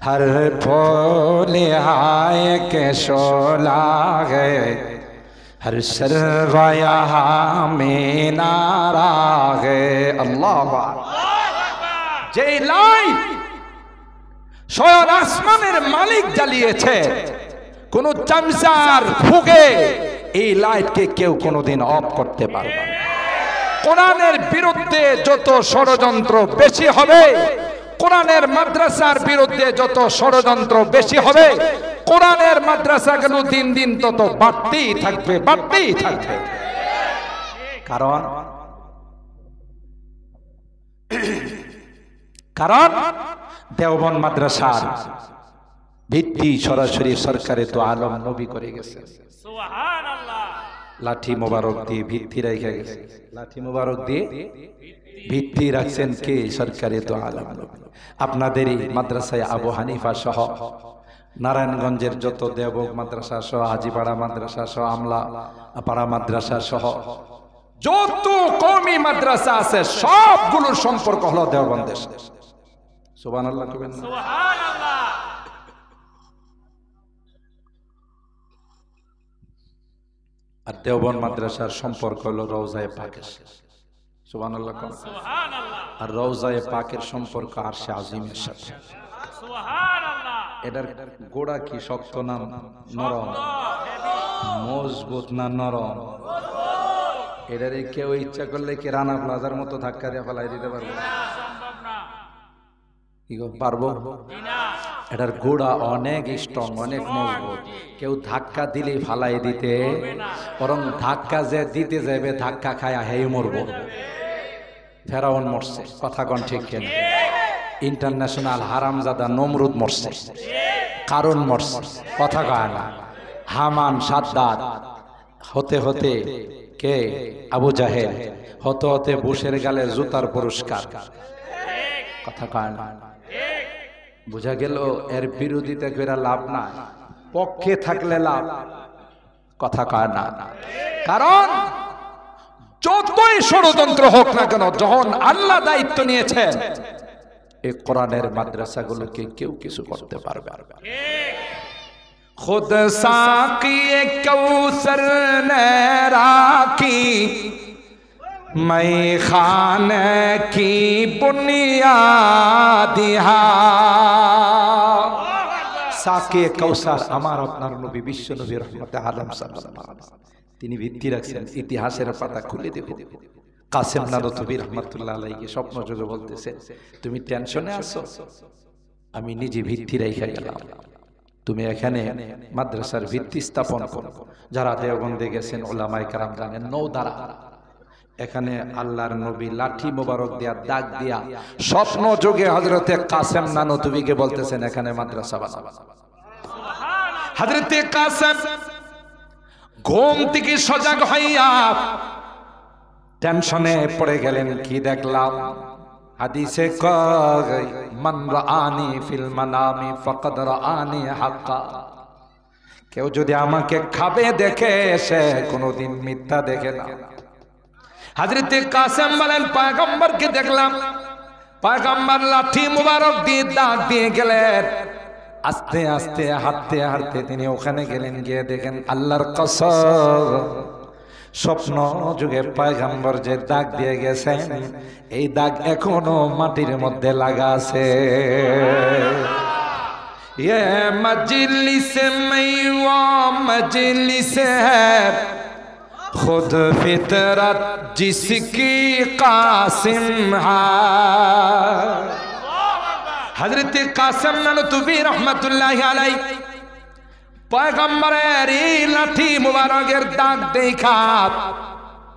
हर फूल आए के शोला है, हर सर्वा यहाँ में नारा है। अल्लाह যে লাইট স্বয়ং আসমানের মালিক জ্বালিয়েছে, কোন চামচার ফুঁকে এই লাইটকে কেউ কোনোদিন অফ করতে পারবে না। কোরআনের বিরুদ্ধে যত ষড়যন্ত্র বেশি হবে, কোরআনের মাদ্রাসার বিরুদ্ধে যত ষড়যন্ত্র বেশি হবে, কোরআনের মাদ্রাসাগুলো দিন দিন তত বাড়তেই থাকবে, বাড়তেই থাকবে। কারণ দেওবন্দ মাদ্রাসার ভিত্তি সরাসরি সরকারে তো আলম নবী করে গেছে। সুবহানাল্লাহ। লাঠি মোবারক দিয়ে ভিত্তি রেখে গেছে, লাঠি মোবারক দিয়ে ভিত্তি রাখছেন কে? সরকারে তো আলম নবী। আপনাদেরই মাদ্রাসায় আবু হানিফা সহ নারায়ণগঞ্জের যত দেওবন্দ মাদ্রাসা সহ, হাজিপাড়া মাদ্রাসা সহ, আমলা পাড়া মাদ্রাসা সহ যত কওমি মাদ্রাসা আছে সবগুলোর সম্পর্ক হলো দেওবন্দের সাথে। সুবহানাল্লাহ কবেন না? সুবহানাল্লাহ। আর দেওবন্দ মাদ্রাসার সম্পর্ক হলো রওজায়ে পাকের সাথে। সুবহানাল্লাহ কবেন? সুবহানাল্লাহ। আর রওজায়ে পাকের সম্পর্ক আরশে আজিমের সাথে। সুবহানাল্লাহ। এটার গোড়া কি শক্ত না নরম? মজবুত না নরম? এটারে কেউ ইচ্ছা করলে কি রানা প্লাজার মতো ধাক্কা দিয়ে ফেলাই দিতে পারবো? কি পারবো? এটার গোড়া অনেক স্ট্রং, অনেক মজবুত। কেউ ধাক্কা দিলে ফালাই দিতে, বরং ধাক্কা যে দিতে যাবে ধাক্কা খায়া হেই মরবো। ফেরাউন মরছে, কথা কোন ঠিক কিনা? ইন্টারন্যাশনাল হারামজাদা নমরুদ মরছে, কারণ মরছে, কথা কয় না। হামান সাদ্দাত হতে হতে কে? আবু জাহেল হতে হতে বুশের গালে জুতার পুরস্কার, কথা কয় না। বুঝা গেল এর বিরোধিতা করে লাভ না, পক্ষে থাকলে লাভ, কথা কয় না। কারণ যতই ষড়যন্ত্র হোক না কেন, যখন আল্লাহ দায়িত্ব নিয়েছেন এই কোরআনের মাদ্রাসাগুলোকে কেউ কিছু করতে পারবে না। खुद साकी कौसर ने राखी, मैं खाने की बुनियादिहा। সাকি কৌসার আমার আপনার নবী বিশ্ব নবী রহমতে আলম সাল্লাল্লাহু আলাইহি ওয়াসাল্লাম, তিনি ভিত্তি রাখছেন। ইতিহাসের পাতা খুলে দেখো, কাসেম নানতুবি রহমাতুল্লাহ আলাইহি স্বপ্ন যোগে বলতেছে, তুমি টেনশনে আছো, আমি নিজে ভিত্তি রেখে গেলাম, তুমি এখানে মাদ্রাসার ভিত্তি স্থাপন করো। যারা দেওবন্দে গেছেন উলামায়ে কেরাম জানেন, নওদারা এখানে আল্লাহর নবী লাঠি মোবারক দিয়া দাগ দিয়া স্বপ্ন যোগে হযরতে কাসেম নানতুবিকে বলতেছেন এখানে মাদ্রাসা বানাও। হযরতে কাসেম ঘুম থেকে সজাগ হইয়া টেনশনে পড়ে গেলেন। কি দেখলাম? হাদিসে কয় মান রাআনি ফিল মানামি ফাকাদ রাআনি হাক্কা। কেউ যদি আমাকে খাবে দেখে, সে কোনোদিন মিথ্যা দেখে না। হযরতে কাসেম বলেন পয়গম্বরকে দেখলাম, পয়গম্বর লাঠি মুবারক দিয়ে দাগ দিয়ে গেলেন। আস্তে আস্তে হাঁটতে হাঁটতে তিনি ওখানে গেলেন, গিয়ে দেখেন আল্লাহর কসম স্বপ্ন যুগে পয়গম্বর যে দাগ দিয়ে গেছেন, এই দাগ এখনো মাটির মধ্যে লাগা আছে। ये मजलिस में वो मजलिस है खुद फितरत जिसकी कासिम है। हजरत कासिम नानतुबी रहमतुल्लाहि अलैहि পয়গম্বরের এই লাঠি মুবারকের দাগ দেখা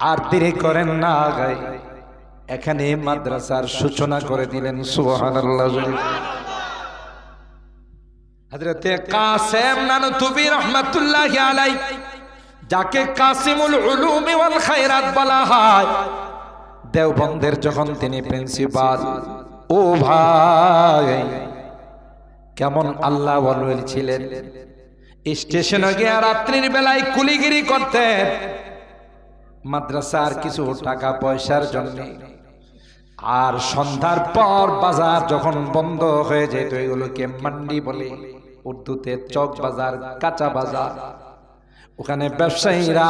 আর দেরি করেন না, এখানে মাদ্রাসার সূচনা করে দিলেন। সুবহানাল্লাহ। হযরতে কাসেম নানতুবি রাহমাতুল্লাহি আলাইহি, যাকে কাসিমুল উলুম ওয়াল খায়রাত বলা হয়, দেওবন্দের যখন তিনি প্রিন্সিপাল, ও ভাই কেমন আল্লাহ ওয়ালি ছিলেন। স্টেশনে গিয়ে রাত্রির বেলায় কুলিগিরি করতেন মাদ্রাসার কিছু টাকা পয়সার জন্য। আর সন্ধ্যার পর বাজার যখন বন্ধ হয়ে যেত, এগুলোকে মান্ডি বলে, উর্দুতে চক বাজার, কাঁচা বাজার, ওখানে ব্যবসায়ীরা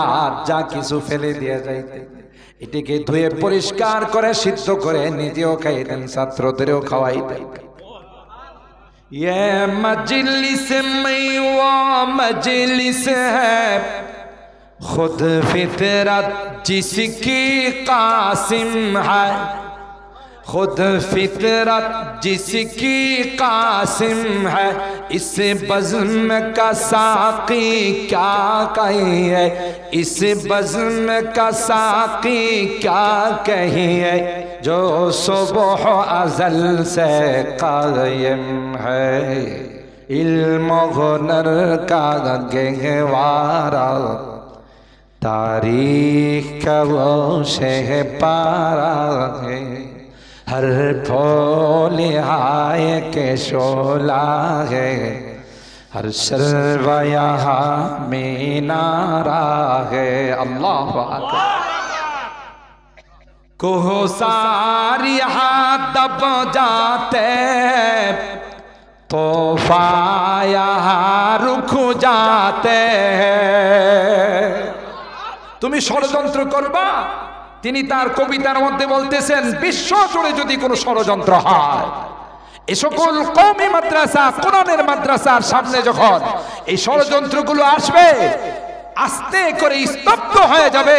যা কিছু ফেলে দিয়ে যাইতে, এটিকে ধুয়ে পরিষ্কার করে সিদ্ধ করে নিজেও খাইতেন, ছাত্রদেরও খাওয়াইতেন। ये मजलिस में वो मजलिस है खुद फितरत जिसकी कासिम है, खुद फितरत जिसकी कासिम है, इस बज़्म का साक़ी क्या कहिए, इस बज़्म का साक़ी क्या कहिए, जो सुबह अज़ल से कायम है, इल्म हुनर का गहवारा, तारीख का वो शहपारा है, हर फूल हाय के शोला है, हर शर्व यहाँ मीनारा है। अल्लाह अकबर। कोहसार यहाँ दब जाते, तोहफा यहाँ रुक जाते हैं। তুমি ষড়যন্ত্র করবা, তিনি তার কবিতার মধ্যে বলতেছেন, বিশ্ব জুড়ে যদি কোনো ষড়যন্ত্র হয়, এই সকল কওমি মাদ্রাসা, কোরআনের মাদ্রাসার সামনে যখন এই ষড়যন্ত্রগুলো আসবে, আস্তে করে স্তব্ধ হয়ে যাবে,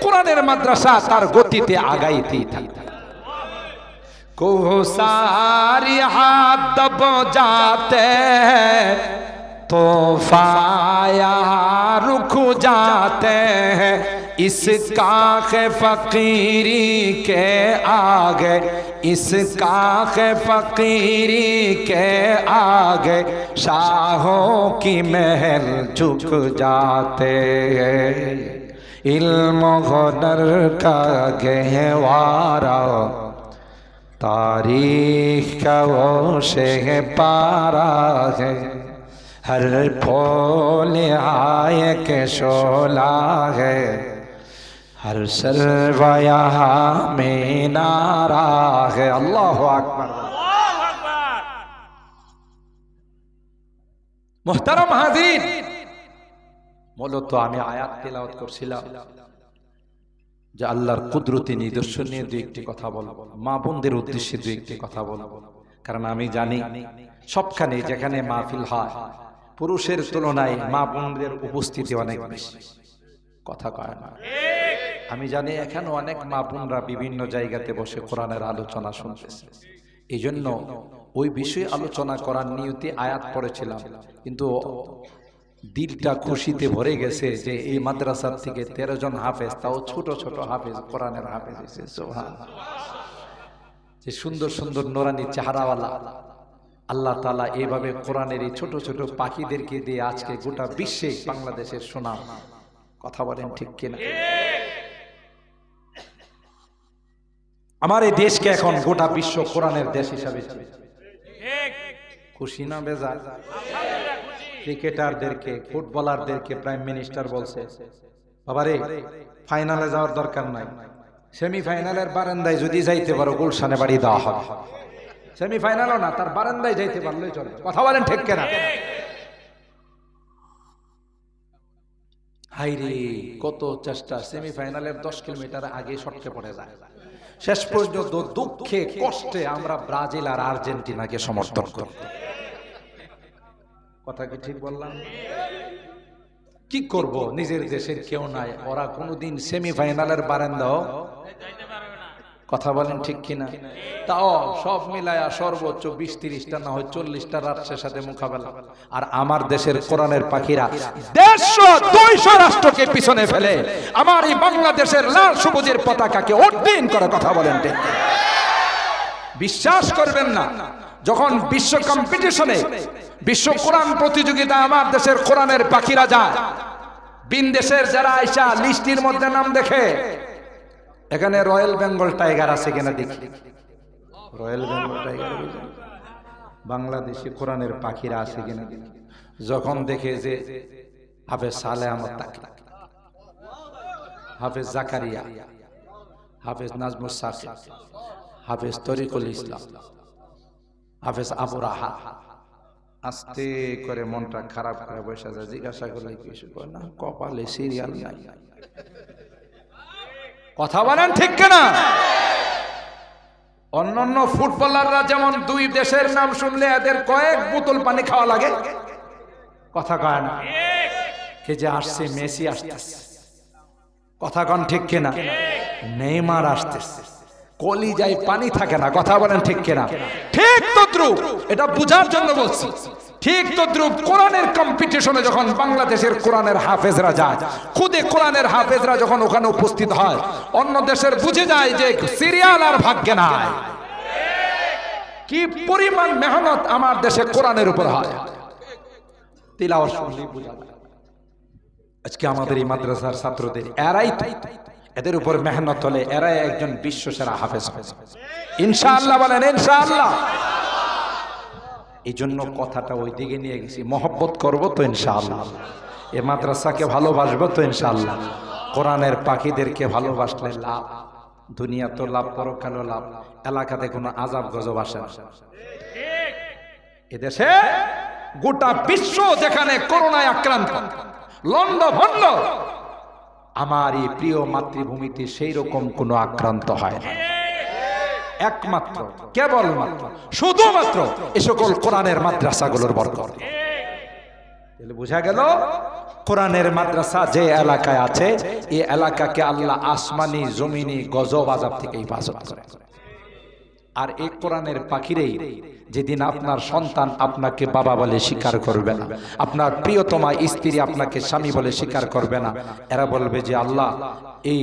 কোরআনের মাদ্রাসা তার গতিতে আগাইতেই থাকবে। কোহসার হাত দব যাতে तोहफा यहाँ रुक जाते हैं, इस काख फकीरी के आगे, इस काख फकीरी के आगे शाहों की महल झुक जाते हैं, इल्म हुनर का गहवारा, तारीख का वो शहपारा है, हर फूल आय के शोला है, हर सर्व यहाँ मीनारा है। अल्लाहु अकबर। मुहतरम हाज़िरीन, মূলত আমি আয়াত তেলাওয়াত করছিলাম যে আল্লাহর কুদরতি নিদর্শন নিয়ে দুই একটি কথা বলবো, মা বোনদের উদ্দেশ্যে দুই একটি কথা বলবো। কারণ আমি জানি সবখানে যেখানে মাহফিল হয়, পুরুষের তুলনায় মা বোনদের উপস্থিতি অনেক বেশি, কথা কয় না। আমি জানি এখানে অনেক মা বোনরা বিভিন্ন জায়গাতে বসে কোরআনের আলোচনা শুনতেছে, এই জন্য ওই বিষয়ে আলোচনা করার নিয়তে আয়াত পড়েছিলাম, কিন্তু দিলটা খুশিতে ভরে গেছে যে এই মাদ্রাসার থেকে 13 জন হাফেজ, তাও ছোট ছোট হাফেজ, কোরআনের হাফেজ হয়েছে। সুবহানাল্লাহ। যে সুন্দর সুন্দর নোরানি চেহারাওয়ালা আল্লাহ তাআলা এইভাবে কোরআনের এই ছোট ছোট পাখিদেরকে দিয়ে আজকে গোটা বিশ্বে বাংলাদেশের সুনাম। কথা বলেন ঠিক কিনা? আমার এই দেশকে এখন গোটা বিশ্ব কোরআনের দেশ হিসাবে খুশি না বেজার? ক্রিকেটারদেরকে, ফুটবলারদেরকে প্রাইম মিনিস্টার বলছে, বাবারে ফাইনালে যাওয়ার দরকার নাই, সেমিফাইনালের বারান্দায় যদি যাইতে পারো গুলশানে বাড়ি দেওয়া হবে। সেমিফাইনালও না, তার বারান্দায় যাইতে পারলেই চলে। কথা বলেন ঠিক কিনা? হাইরে কত চেষ্টা, সেমিফাইনালের 10 কিলোমিটার আগে শটকে পড়ে যায়। শেষ পর্যন্ত দুঃখে কষ্টে আমরা ব্রাজিল আর আর্জেন্টিনাকে সমর্থন করি। কথা কি ঠিক বললাম? কি করব, নিজের দেশের কেউ নাই, ওরা কোনোদিন সেমিফাইনালের বারান্দাও কথা বলেন ঠিক কিনা? তাও সব মিলায়া সর্বোচ্চ 20-30টা না হয় 40টা রাষ্ট্রের সাথে মোকাবেলা। আর আমার দেশের কোরআনের পাখিরা 150-200 রাষ্ট্রকে পিছনে ফেলে আমার এই বাংলাদেশের লাল সবুজের পতাকাকে অর্জন করে। কথা বলেন ঠিক? বিশ্বাস করবেন না, যখন বিশ্ব কম্পিটিশনে, বিশ্ব কোরআন প্রতিযোগিতা আমার দেশের কোরআনের পাখিরা যায়, বিন দেশের যারা আইসা লিস্টির মধ্যে নাম দেখে, এখানে রয়্যাল বেঙ্গল টাইগার আছে কিনা দেখি। রয়্যাল বেঙ্গল টাইগার বাংলাদেশি কোরআনের পাখিরা আছে কিনা দেখি। যখন দেখে যে হাফেজ সালেহ আহমদ তাকলি, হাফেজ জাকারিয়া, হাফেজ নাজমুস সাকিব, হাফেজ তরিকুল ইসলাম, হাফেজ আবু রাহা, আস্তে করে মনটা খারাপ করে বসে যায়। জিজ্ঞাসা করলে কিছু কয় না, কপালে সিরিয়াল নাই। কথা বলেন ঠিক কিনা? অন্যান্য ফুটবলাররা যেমন 2 দেশের নাম শুনলে এদের কয়েক বোতল পানি খাওয়া লাগে, কথা কয় না? কে যে আসছে, মেসি আসতেছে, কথা কন ঠিক কিনা? নেইমার আসতেছে, কলিজায় পানি থাকে না, কথা বলেন ঠিক কিনা? ঠিক তদ্রুপ, এটা বুঝার জন্য বলছি, ঠিক তদ্রুপ কোরআনের কম্পিটিশনে যখন বাংলাদেশের কোরআনের হাফেজরা যায়, খুদে কোরআনের হাফেজরা যখন ওখানে উপস্থিত হয়, অন্য দেশের বুঝে যায় যে সিরিয়াল আর ভাগ্যে নাই। কি পরিমাণ মেহনত আমার দেশে কোরআনের উপর হয়, তিলাওয়াত শুনলেই বোঝা যায়। আজকে আমাদের এই মাদ্রাসার ছাত্রদের এরাই, এদের উপর মেহনত হলে এরাই একজন বিশ্বসেরা হাফেজ হবে ইনশাআল্লাহ। বলেন ইনশাআল্লাহ। এই জন্য কথাটা ওই দিকে নিয়ে গেছি, মহব্বত করব তো ইনশাআল্লাহ, এই মাদ্রাসাকে ভালোবাসবো তো ইনশাআল্লাহ। কোরআনের পাখিদেরকে ভালোবাসলে লাভ, দুনিয়া তো লাভ, পরকালও লাভ। এলাকাতে কোনো আযাব গজব আসে না। এদেশে গোটা বিশ্ব যেখানে করোনায় আক্রান্ত, লন্ড ভন্ড, আমার এই প্রিয় মাতৃভূমিতে সেই রকম কোনো আক্রান্ত হয় না। একমাত্র, কেবলমাত্র, শুধুমাত্র এ সকল কোরআনের মাদ্রাসাগুলোর বরকত। বুঝা গেল, কোরআনের মাদ্রাসা যে এলাকায় আছে, এই এলাকাকে আল্লাহ আসমানি জমিনি গজব আযাব থেকে হেফাজত করে। আর এই কোরআনের পাখিরেই যেদিন আপনার সন্তান আপনাকে বাবা বলে স্বীকার করবে না, আপনার প্রিয়তমা স্ত্রী আপনাকে স্বামী বলে স্বীকার করবে না, এরা বলবে যে আল্লাহ, এই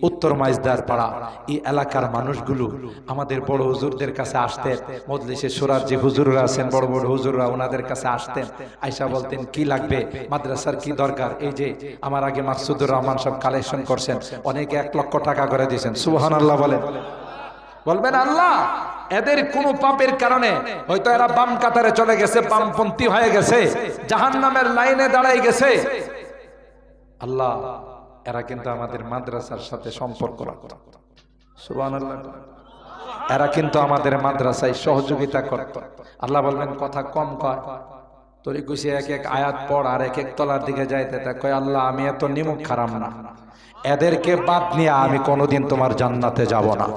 উত্তর মাইজদার পাড়া এই এলাকার মানুষগুলো আমাদের বড় হুজুরদের কাছে আসতেন, মজলিসে সুরার যে হুজুররা আছেন, বড় বড় হুজুররা, ওনাদের কাছে আসতেন, আয়সা বলতেন কি লাগবে, মাদ্রাসার কি দরকার। এই যে আমার আগে মাকসুদুর রহমান সব কালেকশন করছেন, অনেকে 1 লক্ষ টাকা করে দিয়েছেন, সুবহানাল্লাহ বলেন। বলবেন আল্লাহ, এদের কোন পাপের কারণে হয়তো এরা বাম কাতারে চলে গেছে, বামপন্থী হয়ে গেছে, জাহান্নামের লাইনে দাঁড়াই গেছে, আল্লাহ এরা কিন্তু আমাদের মাদ্রাসার সাথে সম্পর্ক রাখত, সুবহানাল্লাহ, এরা কিন্তু আমাদের মাদ্রাসায় সহযোগিতা করত। আল্লাহ বলবেন কথা কম কয়, তোরে কইছি এক এক আয়াত পড় আর এক এক তলার দিকে যাইতে, তা কয় আল্লাহ আমি এত নিমুখ খারাপ না, এদেরকে বাদ নিয়ে আমি কোনোদিন তোমার জান্নাতে যাব না।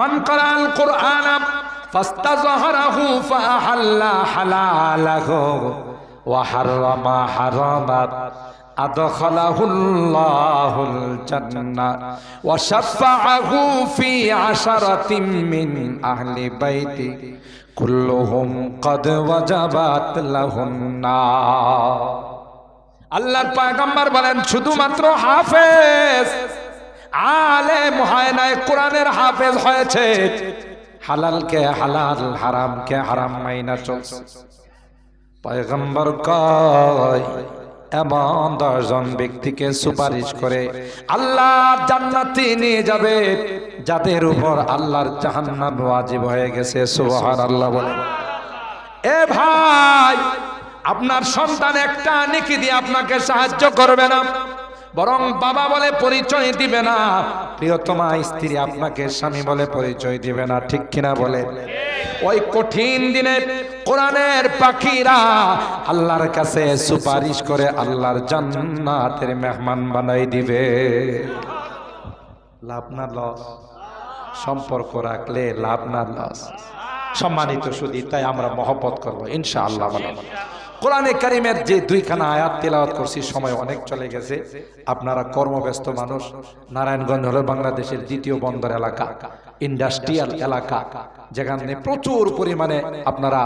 মান ক্বারাআল কুরআন ফাস্তাযহারাহু ফাআহাল্লা হালালাহু ওয়া হাররামা হারামাত আদখালাহুল্লাহুল জান্নাহ ওয়া শাফাআহু ফি আশারাতিন মিন আহলি বাইতি কুল্লুহুম ক্বাদ ওয়াজাবাত লাহুন নার। আল্লাহর পয়গম্বর বলেন, শুধুমাত্র হাফেজ আলেম হয় নাই, কোরআনের হাফেজ হয়েছে, হালালকে হালাল, হারামকে হারাম মাইনা চলছে। পয়গম্বর কয় এমন 10 জন ব্যক্তিকে সুপারিশ করে আল্লাহ জান্নাতে নিয়ে যাবে যাদের উপর আল্লাহর জাহান্নাম ওয়াজিব হয়ে গেছে, সুবহানাল্লাহ বলে। এ ভাই, আপনার সন্তান একটা নেকি দিয়ে আপনাকে সাহায্য করবে না, বরং বাবা বলে পরিচয় দিবে না, প্রিয়তমা স্ত্রী আপনাকে স্বামী বলে পরিচয় দিবে না, ঠিক কিনা বলে? ওই কঠিন দিনে কোরআনের পাখিরা আল্লাহর কাছে সুপারিশ করে আল্লাহর জান্নাতের মেহমান বানাই দিবে। লাভ না লস? সম্পর্ক রাখলে লাভ না লস? সম্মানিত সুধী, তাই আমরা মহব্বত করবো ইনশাআল্লাহ। কোরআনে কারীমের যে দুইখানা আয়াত তেলাওয়াত করছি, সময় অনেক চলে গেছে, আপনারা কর্মব্যস্ত মানুষ। নারায়ণগঞ্জ হলো বাংলাদেশের দ্বিতীয় বন্দর এলাকা, ইন্ডাস্ট্রিয়াল এলাকা, যেখানে প্রচুর পরিমাণে আপনারা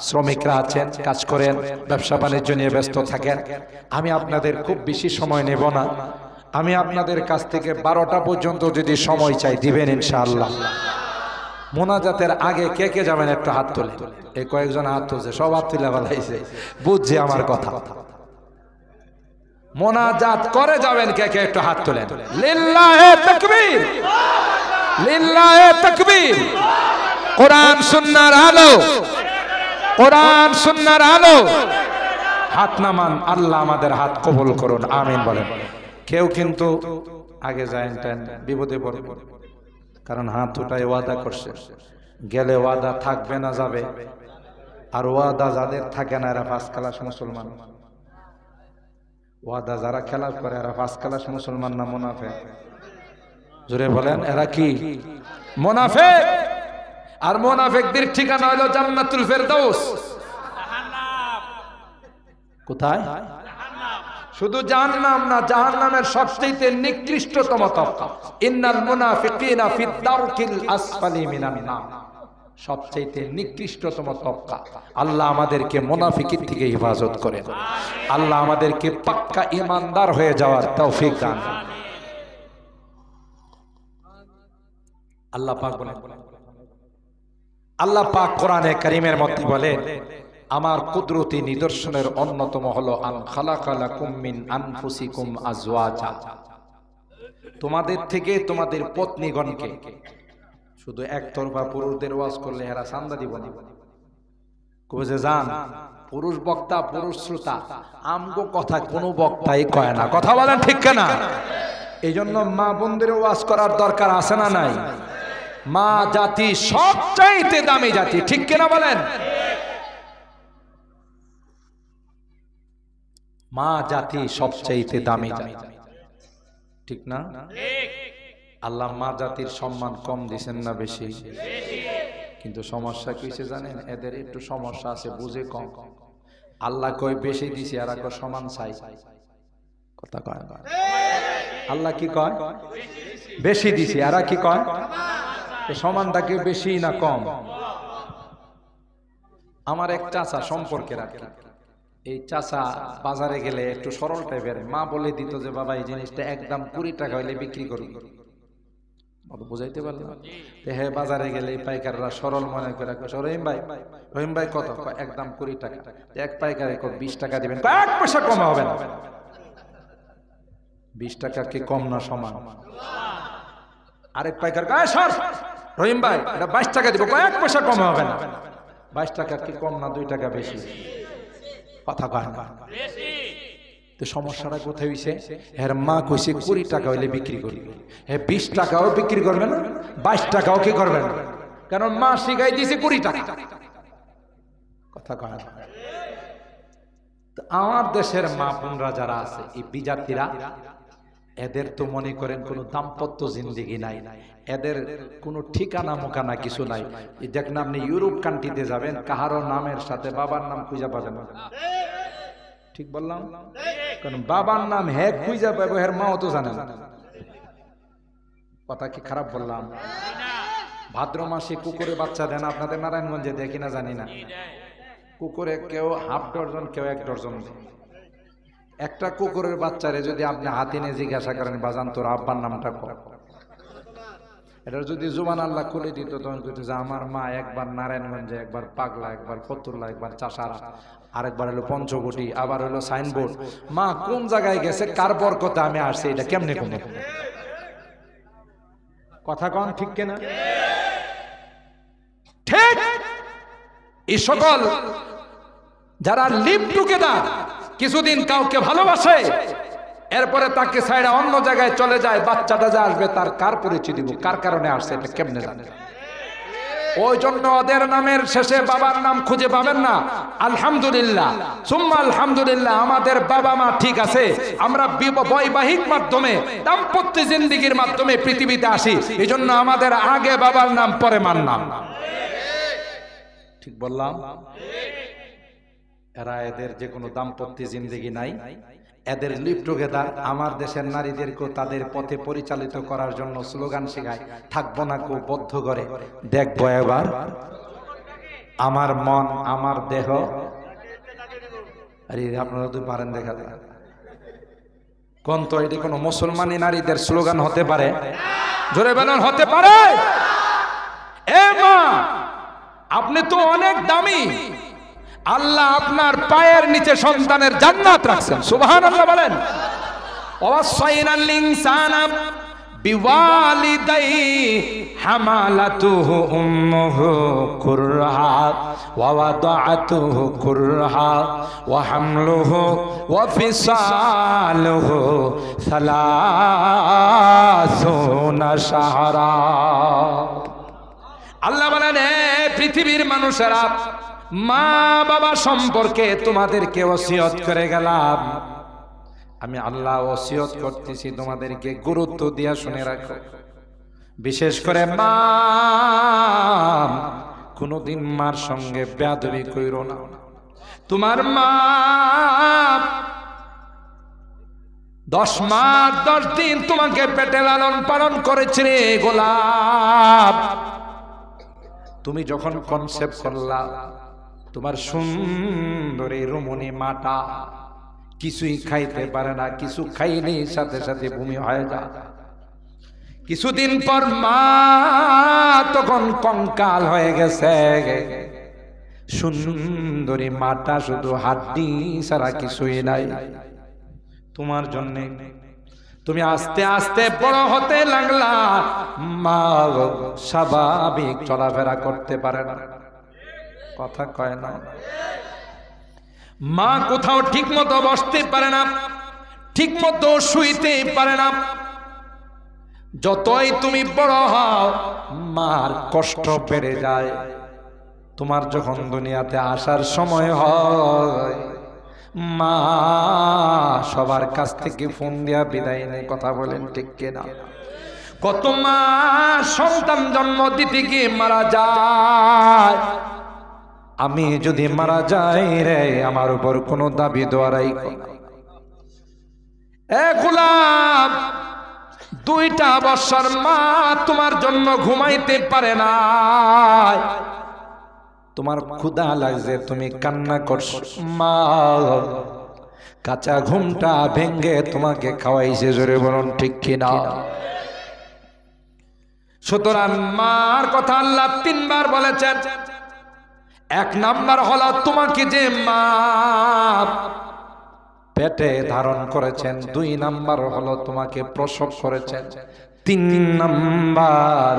শ্রমিকরা আছেন, কাজ করেন, ব্যবসা বাণিজ্য নিয়ে ব্যস্ত থাকেন। আমি আপনাদের খুব বেশি সময় নেব না, আমি আপনাদের কাছ থেকে 12টা পর্যন্ত যদি সময় চাই দিবেন ইনশাআল্লাহ। মোনাজাতের আগে কে কে যাবেন একটু হাত তোলে। এই কয়েকজন হাত তুলছে, সব হাত তুলে বলাইছে, বুঝছে আমার কথা। মোনাজাত করে যাবেন কে কে একটু হাত তোলেন। লিল্লাহে তাকবীর, লিল্লাহে তাকবীর। কোরআন সুন্নাহর আলো, কোরআন সুন্নাহর আলো। হাত নামান, আল্লাহ আমাদের হাত কবুল করুন, আমিন বলেন। কেউ কিন্তু আগে যায় বিপদে পড়বে, কারণ হাত উঠায় ওয়াদা করছে, গেলে ওয়াদা থাকবে না যাবে। আর ওয়াদা যাদের থাকে না এরা ফার্স্ট ক্লাস মুসলমান। ওয়াদা যারা খেলাফ করে এরা ফার্স্ট ক্লাস মুসলমান না মুনাফিক? জোরে বলেন, এরা কি মুনাফিক? আর মুনাফিকদের ঠিকানা হলো জান্নাতুল ফেরদাউস। কোথায়? শুধু জাহান্নাম না, জাহান্নামের সবচেয়ে নিকৃষ্টতম তবকা। ইন্নাল মুনাফিকিনা ফিদ দারকিল আসফালি মিনান নার, সবচেয়ে নিকৃষ্টতম তবকা। আল্লাহ আমাদেরকে মুনাফিকির থেকে হেফাজত করেন, আল্লাহ আমাদেরকে পাক্কা ঈমানদার হয়ে যাওয়ার তৌফিক দান। আল্লাহ পাক বলেন, আল্লাহ পাক কোরআনে কারীমের মধ্যে বলেন, আমার কুদরতি নিদর্শনের অন্যতম হলো আন খালাকা লাকুম মিন আনফুসিকুম আজওয়াজা, তোমাদের থেকে তোমাদের পত্নীগণকে। শুধু একতরফা পুরুষদের ওয়াজ করলে এরা চান্দা দিব না, কবে যান পুরুষ বক্তা পুরুষ শ্রোতা, আমগো কথা কোনো বক্তাই কয় না, কথা বলেন ঠিক কিনা? এই জন্য মা বোনদের ওয়াজ করার দরকার আছে না নাই? মা জাতি সবচাইতে দামি জাতি, ঠিক কিনা বলেন? মা জাতি সবচাইতে দামি জাতি, ঠিক না? আল্লাহ মা জাতির সম্মান কম দিছেন না বেশি? কিন্তু সমস্যা কিসে জানেন? এদের একটু সমস্যা আছে, বুঝে কম। আল্লাহ কয় বেশি দিছি, আর কয় সমান চাই। কথা কয়, আল্লাহ কি কয়? বেশি দিছি, আর কি কয়? সমানটাকে বেশি না কম? আমার এক চাচা সম্পর্কে রাখি, এই চাচা বাজারে গেলে একটু সরল টাইপের, মা বলে দিত যে বাবা এই জিনিসটা একদম 20 টাকা হইলে বিক্রি করবি, বুঝাইতে পারলাম? হ্যাঁ, বাজারে গেলে পাইকাররা সরল মনে করে, রহিম ভাই কত? একদম 20 টাকা। এক পাইকারে 20 টাকা দিবেন, 1 পয়সা কম হবে না। 20 টাকা কি কম না সমান? আরেক পাইকার রহিম ভাই এটা 22 টাকা দিব, 1 পয়সা কম হবে না। 22 টাকা কি কম না 2 টাকা বেশি? কথা কয় না। তো সমস্যাটা কোথায় হইছে? এর মা কইছে 20 টাকা হইলে বিক্রি করবে, হ্যাঁ 20 টাকাও বিক্রি করবে না, 22 টাকাও কি করবে না, কারণ মা শিখাই দিয়েছে 20 টাকা। কথা কয় না। আমার দেশের মা বোনরা যারা আছে, এই বিজাতিরা, এদের তো মনে করেন কোনো দাম্পত্য জিন্দেগি নাই, এদের কোনো ঠিকানা মোকানা কিছু নাই। দেখেন আপনি ইউরোপ কান্ট্রিতে যাবেন, কাহারো নামের সাথে বাবার নাম খুঁজে পাবেন না, ঠিক বললাম? কারণ বাবার নাম হ্যাঁ খুঁজে পাবো, হের মাও তো জানে না। কথা কি খারাপ বললাম? ভাদ্র মাসে কুকুরে বাচ্চা দেন, আপনাদের নারায়ণগঞ্জে দেখি না জানি না, কুকুরে কেউ 1/2 ডজন, কেউ 1 ডজন দেয়। একটা কুকুরের বাচ্চারে যদি আপনি হাতিনে জিজ্ঞাসা করেন বাজান তোর আব্বার নামটা কর, এটা যদি জুবান আল্লাহ খুলে দিত, তখন কইতো যে আমার মা একবার নারায়ণগঞ্জে, একবার পাগলা, একবার ফতুল্লা, একবার চাষারা, আরেকবার হলো পঞ্চবটি, আবার হলো সাইনবোর্ড। মা কোন জায়গায় গেছে, কার বরকতে আমি আসছি, এটা কেমনে কমে? কথা কন ঠিক কিনা? ঠিক। এই সকল যারা লিভ টুগেদার, কিছুদিন কাউকে ভালোবাসে, এরপরে তাকে ছাইড়া অন্য জায়গায় চলে যায়, বাচ্চাটা যে আসবে তার কার পরিচয় দিব, কার কারণে আসছে এটা কেমনে জানে? ওই জন্য ওদের নামের শেষে বাবার নাম খুঁজে পাবেন না। আলহামদুলিল্লাহ সুম্মা আলহামদুলিল্লাহ, আমাদের বাবা মা ঠিক আছে, আমরা বৈবাহিক মাধ্যমে দাম্পত্য জিন্দেগির মাধ্যমে পৃথিবীতে আসি, এই জন্য আমাদের আগে বাবার নাম পরে মার নাম। ঠিক বললাম? এরা এদের যে কোনো দাম্পত্য জিন্দেগি নাই, এদের লিভ টুগেদার আমার দেশের নারীদেরকেও তাদের পথে পরিচালিত করার জন্য স্লোগান শেখায়, থাকবো না কো বদ্ধ করে, দেখবো এবার আমার মন আমার দেহ। আরে আপনারা তো পারেন, দেখা যায় কোন তো এটি কোনো মুসলমানি নারীদের স্লোগান হতে পারে? জোরে বলেন, হতে পারে? এ মা, আপনি তো অনেক দামি, আল্লাহ আপনার পায়ের নিচে সন্তানের জান্নাত রাখছেন, সুবহানাল্লাহ বলেন। ওয়াসাইনাল ইনসানা বিওয়ালিদাইহি হামালাতুহু উম্মুহু কুরহা ওয়া ওয়াদাআতুহু কুরহা ওয়া হামলুহু ওয়া ফিসালুহু সালাসুনা শাহরা। আল্লাহ বলেন, হে পৃথিবীর মানুষেরা, মা বাবা সম্পর্কে তোমাদেরকে ওসিয়ত করে গেলাম। আমি আল্লাহ ওসিয়ত করতেছি তোমাদেরকে গুরুত্ব দিয়া শুনে রাখো। বিশেষ করে মা, কোনদিন মার সঙ্গে বেয়াদবি কইরো না। তোমার মা 10 মাস 10 দিন তোমাকে পেটে লালন পালন করেছে রে গোলাপ। তুমি যখন কনসেপ্ট করলা, তোমার সুন্দরী রমণী মাটা কিছুই খাইতে পারে না, কিছু খাইনি সাথে সাথে বমি হয়ে যায়। কিছুদিন পর মা তখন কঙ্কাল হয়ে গেছে, সুন্দরী মাটা শুধু হাড্ডি ছাড়া কিছুই নাই। তোমার জন্য তুমি আস্তে আস্তে বড় হতে লাগলা, মা স্বাভাবিক চলাফেরা করতে পারে না, কথা কয় না। মা কোথাও ঠিক মতো বসতে পারে না, ঠিক মতো শুইতে পারে না। যতই তুমি বড় হও, মার কষ্ট বেড়ে যায়। তোমার যখন দুনিয়াতে আসার সময় হয়, মা সবার কাছ থেকে ফোন দিয়া বিদায় নেয়, কথা বলেন ঠিক কিনা? কত মা সন্তান জন্ম দিতে গিয়ে মারা যায়। আমি যদি মারা যাই রে, আমার উপর কোনো দাবি দোয়ারাই এ গোলাম, 2টা বছর মা তোমার জন্য ঘুমাইতে পারে না। তোমার ক্ষুধা লাগছে, তুমি কান্না করছো, মা কাঁচা ঘুমটা ভেঙ্গে তোমাকে খাওয়াইছে, জোরে বলুন ঠিক কিনা? সুতরাং মার কথা আল্লাহ 3 বার বলেছেন। 1 নাম্বার হলো তোমাকে যে মা পেটে ধারণ করেছেন, 2 নাম্বার হলো তোমাকে প্রসব করেছেন, 3 নাম্বার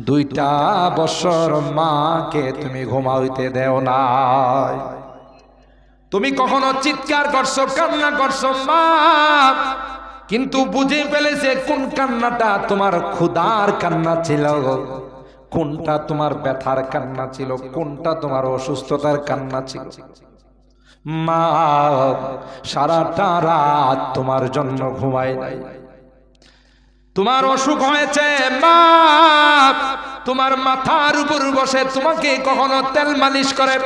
2টা বছর মাকে তুমি ঘুমাইতে দেও না। তুমি কখনো চিৎকার করছো, কান্না করছো মা, কিন্তু বুঝে ফেলেছে কোন কান্নাটা তোমার ক্ষুধার কান্না ছিল, কোনটা তোমার ব্যথার কান্না ছিল, কোনটা তোমার অসুস্থতার কান্না ছিল। মা সারাটা রাত তোমার জন্য ঘুমায় নাই। তোমার অসুখ হয়েছে, মা তোমার মাথার উপর বসে তোমাকে কখনো তেল মালিশ করে,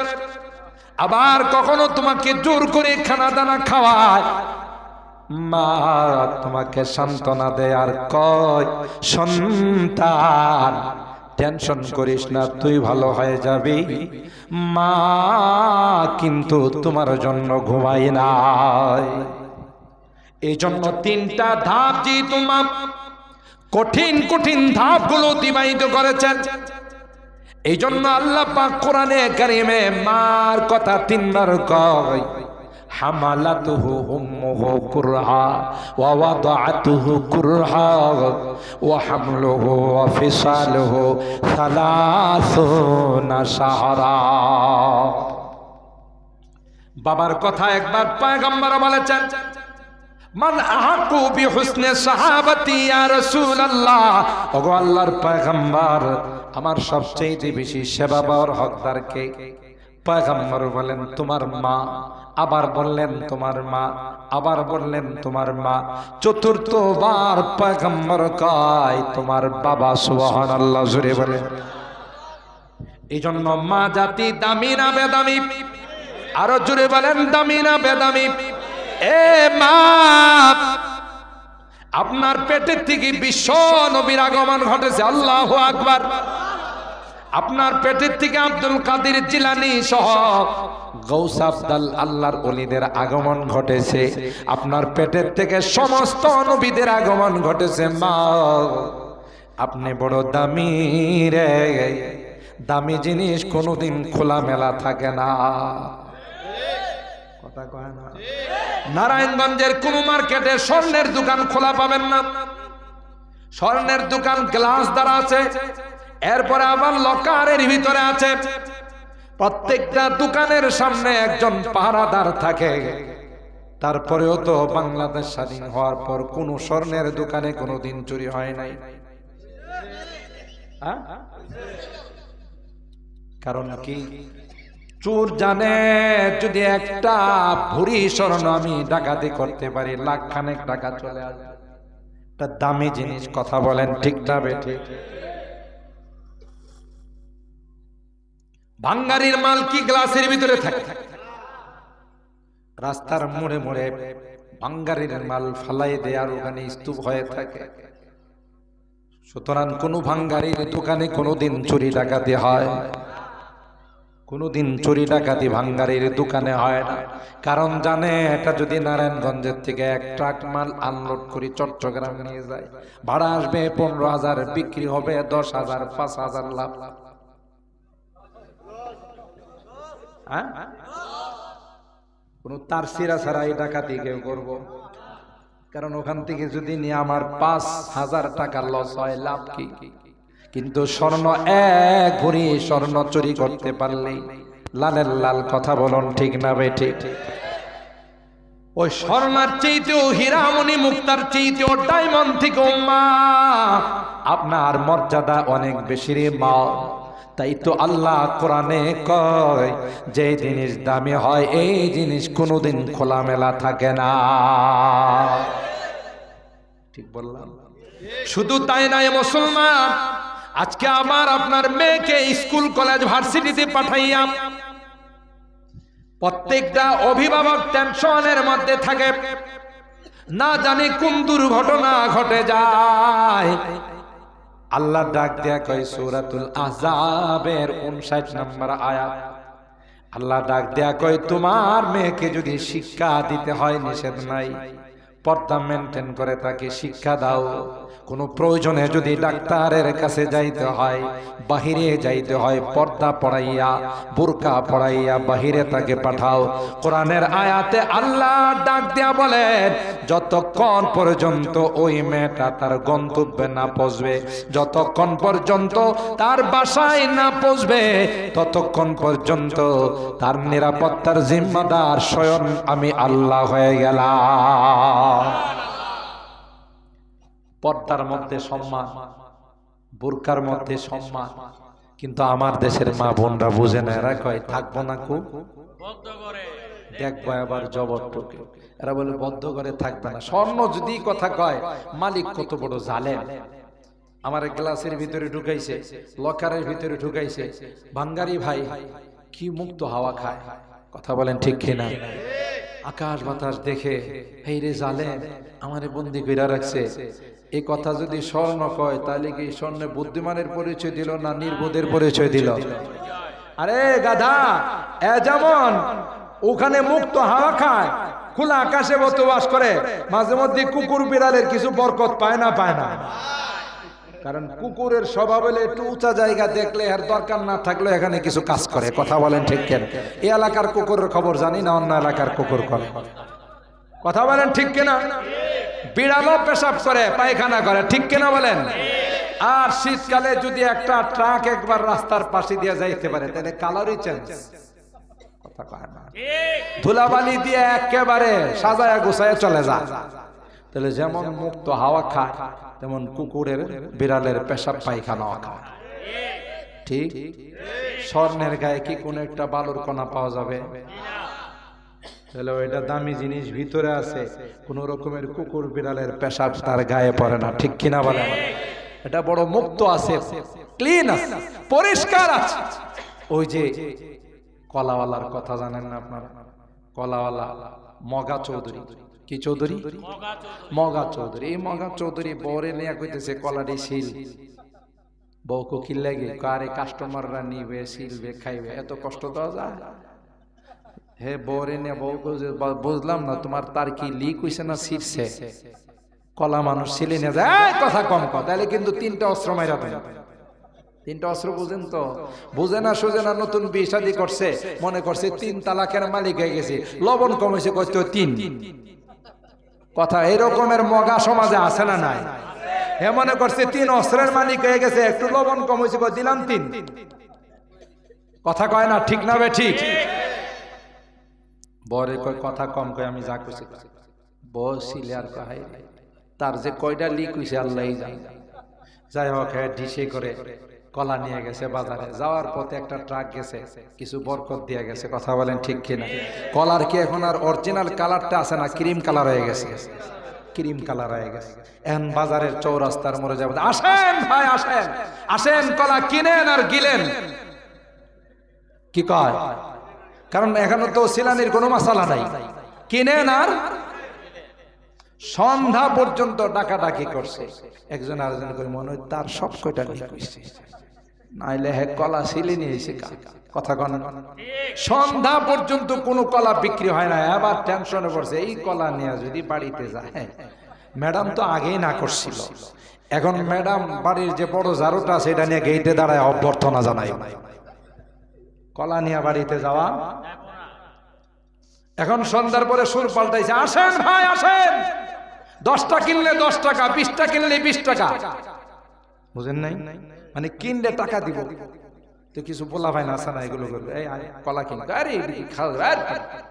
আবার কখনো তোমাকে জোর করে খানা দানা খাওয়ায়। মা তোমাকে সান্ত্বনা দেয় আর কয়, সন্তান টেনশন করিস না, তুই ভালো হয়ে যাবি। মা কিন্তু তোমার জন্য ঘুমাই নাই। এই জন্য 3টা ধাপ যে তোমার কঠিন কঠিন ধাপগুলো অতিবাহিত করেছেন। এই জন্য আল্লাহ পাক কোরআনে কারিমে মার কথা 3 বার কয়, হামালাতুহু উম্মুহু কুরহা ওয়া ওয়াদাআতুহু কুরহা ওয়া হামলুহু ওয়া ফিসালুহু 30 শাহরা। বাবার কথা একবার পয়গম্বর বলেছেন, মান আহাকু বিহুসনি সাহাবাতি ইয়া রাসূলুল্লাহ, ওগো আল্লাহর পয়গম্বর, আমার সবচেয়ে বেশি সেবা পাওয়ার হকদার কে? পয়গম্বর বলেন তোমার মা, আবার বললেন তোমার মা, আবার বললেন তোমার মা, চতুর্থবার পয়গম্বর কয় তোমার বাবা। সুবহানাল্লাহ, জোরে বলেন। এই জন্য মা জাতি দামি না বেদামি? আরো জোরে বলেন, দামি না বেদামি? এ মা, আপনার পেটের থেকে বিশ্ব নবীর আগমন ঘটেছে। আল্লাহু আকবার। আপনার পেটের থেকে আব্দুল কাদের জিলানী সহ গৌস আফদাল আল্লাহর ওলিদের আগমন ঘটেছে। আপনার পেটের থেকে সমস্ত নবীদের আগমন ঘটেছে। মা, আপনি বড় দামি রে। দামি জিনিস কোনোদিন খোলা মেলা থাকে না। কথা কয় না? নারায়ণগঞ্জের কোন মার্কেটে স্বর্ণের দোকান খোলা পাবেন না। স্বর্ণের দোকান গ্লাস দ্বারা আছে, এরপরে আবার লকারের ভিতরে আছে। প্রত্যেকটা দোকানের সামনে একজন পাহারাদার থাকে। তারপরেও তো বাংলাদেশ স্বাধীন হওয়ার পর কোন স্বর্ণের দোকানে কোনোদিন চুরি হয় নাই। কারণ কি? চোর জানে যদি একটা ভরি স্বর্ণ আমি ডাকাতি করতে পারি, লাখ খানেক টাকা চলে আসবে। একটা দামি জিনিস। কথা বলেন ঠিক না বেঠি? ভাঙ্গারির মাল কি গ্লাসের ভিতরে থাকে? রাস্তার মোড়ে মোড়ে ভাঙ্গারির মাল ফালাই দেয় আর ওখানে স্তূপ হয়ে থাকে। সুতরাং কোন ভাঙ্গারির দোকানে কোনোদিন চুরি ডাকাতি হয়? কোনোদিন চুরি ডাকাতি ভাঙ্গারির দোকানে হয় না। কারণ জানে এটা যদি নারায়ণগঞ্জের থেকে এক ট্রাক মাল আনলোড করে চট্টগ্রাম নিয়ে যায়, ভাড়া আসবে 15,000, বিক্রি হবে 10,000, 5,000 লাভ। কোন তার সিরা ছাড়া এই ডাকাতি কেউ করবো? কারণ ওখান থেকে যদি নিয়ে আমার 5,000 টাকা লস হয়, লাভ কি? কিন্তু স্বর্ণ, এক ভরি স্বর্ণ চুরি করতে পারলে লালের লাল। কথা বলুন ঠিক না বেঠিক? ওই স্বর্ণার চাইতেও, হীরামণি মুক্তার চাইতেও, ডায়মন্ড থেকে মা আপনার মর্যাদা অনেক বেশি রে মা। তাই তো আল্লাহ কোরআনে কয় যে জিনিস দামি হয় এই জিনিস কোনোদিন খোলামেলা থাকে না। ঠিক বললাম? শুধু তাই নয় মুসলমান, আজকে আমার আপনার মেয়েকে স্কুল কলেজ ভার্সিটিতে পাঠাইয়া প্রত্যেকটা অভিভাবক টেনশনের মধ্যে থাকে, না জানি কোন দুর্ঘটনা ঘটে যায়। আল্লাহ ডাক দেয়া কয় সূরাতুল আহজাবের 59 নম্বর আয়াত। আল্লাহ ডাক দেয়া কয় তোমার মেয়েকে যদি শিক্ষা দিতে হয় নিষেধ নাই, পর্দা মেনটেন করে তাকে শিক্ষা দাও। কোনো প্রয়োজনে যদি ডাক্তারের কাছে যাইতে হয়, বাহিরে যাইতে হয়, পর্দা পড়াইয়া, বুরকা পড়াইয়া বাহিরে তাকে পাঠাও। কোরআনের আয়াতে আল্লাহ ডাক দেয়া বলেন যতক্ষণ পর্যন্ত ওই মেয়েটা তার গন্তব্যে না পৌঁছবে, যতক্ষণ পর্যন্ত তার বাসায় না পৌঁছবে, ততক্ষণ পর্যন্ত তার নিরাপত্তার জিম্মাদার স্বয়ং আমি আল্লাহ হয়ে গেলাম। পর্দার মধ্যে সম্মান, বুরকার মধ্যে সম্মান। কিন্তু আমার দেশের মা বোনরা বুঝে না, এরা কয় থাকবো না কো দেখবো আবার জবর টুকে। এরা বলে বদ্ধ করে থাকবে না। স্বর্ণ যদি কথা কয়, মালিক কত বড় জালেম। আমার গ্লাসের ভিতরে ঢুকাইছে, লকারের ভিতরে ঢুকাইছে। ভাঙ্গারি ভাই কি মুক্ত হাওয়া খায়। কথা বলেন ঠিক কিনা? আকাশ বাতাস দেখে এই রে জালেম আমারে বন্দি কইরা রাখছে। এই কথা যদি স্বর্ণ কয় তাহলে কি স্বর্ণে বুদ্ধিমানের পরিচয় দিল না নির্বোধের পরিচয় দিল? আরে গাধা, এ যেমন ওখানে মুক্ত হাওয়া খায়, খোলা আকাশে বসবাস করে, মাঝে মধ্যে কুকুর বিড়ালের কিছু বরকত পায় না? পায় না? কারণ কুকুরের স্বভাব হলে একটু উঁচা জায়গা দেখলে এর দরকার না থাকলে এখানে কিছু কাজ করে। কথা বলেন ঠিক কেন? এই এলাকার কুকুরের খবর জানি না, অন্য এলাকার কুকুর করে। কথা বলেন ঠিক কিনা? বিড়ালও পেশাব করে, পায়খানা করে, ঠিক কিনা বলেন? আর শীতকালে যদি একটা ট্রাক একবার রাস্তার পাশে দিয়ে যাইতে পারে তাহলে কালারই চেঞ্জ। ধুলাবালি দিয়ে একেবারে সাজায়া গুছায় চলে যায়। তাহলে যেমন মুক্ত হাওয়া খায় তেমন কুকুরের বিড়ালের পেশাব পায়খানাও খায়। ঠিক? স্বর্ণের গায়ে কি কোনো একটা বালুর কণা পাওয়া যাবে? তাহলে ওইটা দামি জিনিস ভিতরে আছে, কোন রকমের কুকুর বিড়ালের পেশাব তার গায়ে পড়ে না। ঠিক কিনা বলে? এটা বড় মুক্ত আছে, ক্লিন আছে, পরিষ্কার আছে। ওই যে কলাওয়ালার কথা জানেন না আপনারা? কলাওয়ালা মগা চৌধুরী, কি চৌধুরী? মগা চৌধুরী। এই মগা চৌধুরী বউরে নিয়ে কইতেছে কলাটি শিল। বউ কোকিল লাগে, কারে কাস্টমাররা নিবে, শিলবে, খাইবে, এত কষ্ট দেওয়া যায়? হে বউরে নিয়ে বউ বুঝলাম না তোমার তার কি লিক হইছে না ছিটছে? কলা মানুষ ছিলে নিয়ে যায়, কথা কম কথা, তাহলে কিন্তু 3টা অস্ত্র মাইরা দেয়। 3টা অস্ত্র বুঝেন তো? বুঝে না সুঝে না, নতুন বিয়ে শাদী করছে, মনে করছে 3 তালাকের মালিক হয়ে গেছে, লবণ কমেছে করতে 3 কথা। এরকমের মগা সমাজে আছে না নাই? হে মনে করছে 3 অস্ত্রের মালিক হয়ে গেছে, একটু লবণ কমেছে দিলাম 3। কথা কয় না? ঠিক না বে ঠিক? বরে কয় কথা কম কয়, আমি যা কইছি বসিলে আর কয় তার যে কয়টা লিক হইছে আল্লাহই জানে। যাই হোক, ডিসে করে কলা নিয়ে গেছে বাজারে। যাওয়ার পথে একটা ট্রাক গেছে, কিছু বরকত দিয়ে গেছে। কথা বলেন ঠিক কিনা? কলার কি এখন আর অরিজিনাল কালারটা আছে না ক্রিম কালার হয়ে গেছে? ক্রিম কালার হয়ে গেছে। এখন বাজারের চৌরাস্তার মোড়ে যাবো, আসেন ভাই আসেন, আসেন কলা কিনেন আর গিলেন। কি কয়? কারণ এখনো তো সিলানির কোনো মশালা নাই, কিনেন আর। সন্ধ্যা পর্যন্ত ডাকাডাকি করছে, একজন আরেকজন করে মনে হয় তার সব কয়টা লিক হইছে, নাইলে হে কলা সিলে নিয়েছে। কথা কন? সন্ধ্যা পর্যন্ত কোনো কলা বিক্রি হয় না। আবার টেনশনে পড়ছে, এই কলা নিয়ে যদি বাড়িতে যায়। ম্যাডাম তো আগেই না করছিল, এখন ম্যাডাম বাড়ির যে বড় ঝাড়ুটা সেটা নিয়ে গেইটে দাঁড়ায় অভ্যর্থনা জানাই। কলা নিয়ে বাড়িতে যাওয়া। এখন সন্ধ্যার পরে সুর পাল্টাইছে, আসেন ভাই আসেন, 10টা কিনলে 10 টাকা, 20টা কিনলে 20 টাকা। বুঝেন নাই? মানে কিনলে টাকা দিব। তো কিছু বলা ভাই না আছে না, এগুলো করবে, এই কলা কিন, আরে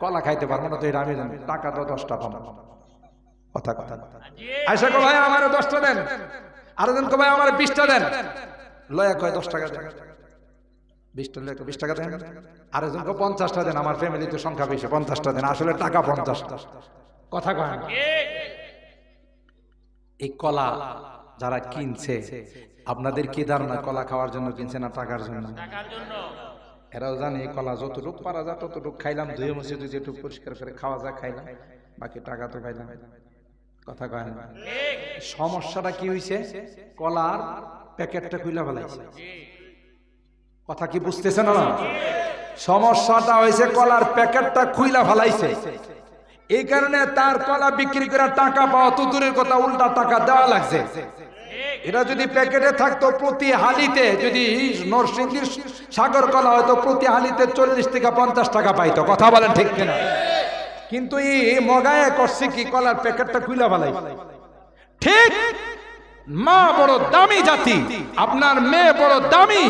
কলা খাইতে পারবো না তো, এটা আমি জানি, টাকা তো 10টা পাবো। কথা কথা আয়সা কো ভাই আমার 10টা দেন, আরেকজন কো ভাই আমার 20টা দেন, লয়া কয় 10 টাকা দেন, 20 টাকা দেন। আরেকজন কো 50টা দেন, আমার ফ্যামিলিতে সংখ্যা বেশি, 50টা দেন, আসলে টাকা 50টা। কথা কয় না? এই কলা যারা কিনছে, আপনাদের কি ধারণা কলা খাওয়ার জন্য কিনছে না টাকার জন্য? এরাও জানে এই কলা যতটুকু পারা যায় ততটুকু খাইলাম, ধুয়ে মুছে যেটুকু পরিষ্কার করে খাওয়া যায় খাইলাম, বাকি টাকা তো খাইলাম। কথা কয় না? সমস্যাটা কি হইছে? কলার প্যাকেটটা খুইলা ফেলাইছে। কথা কি বুঝতেছেন না? সমস্যাটা হয়েছে কলার প্যাকেটটা খুইলা ফেলাইছে। এই কারণে তার কলা বিক্রি করে টাকা পাওয়া তো দূরের কথা, উল্টা টাকা দেওয়া লাগছে। এটা যদি প্যাকেটে থাকতো প্রতি হালিতে, যদি নরসিংদীর সাগর কলা হয়তো প্রতি হালিতে 40 থেকে 50 টাকা পাইতো। কথা বলেন ঠিক কিনা? কিন্তু এই মগায় করছে কি, কলার প্যাকেটটা খুইলা ফেলাই। ঠিক, মা বড় দামি জাতি, আপনার মেয়ে বড় দামি,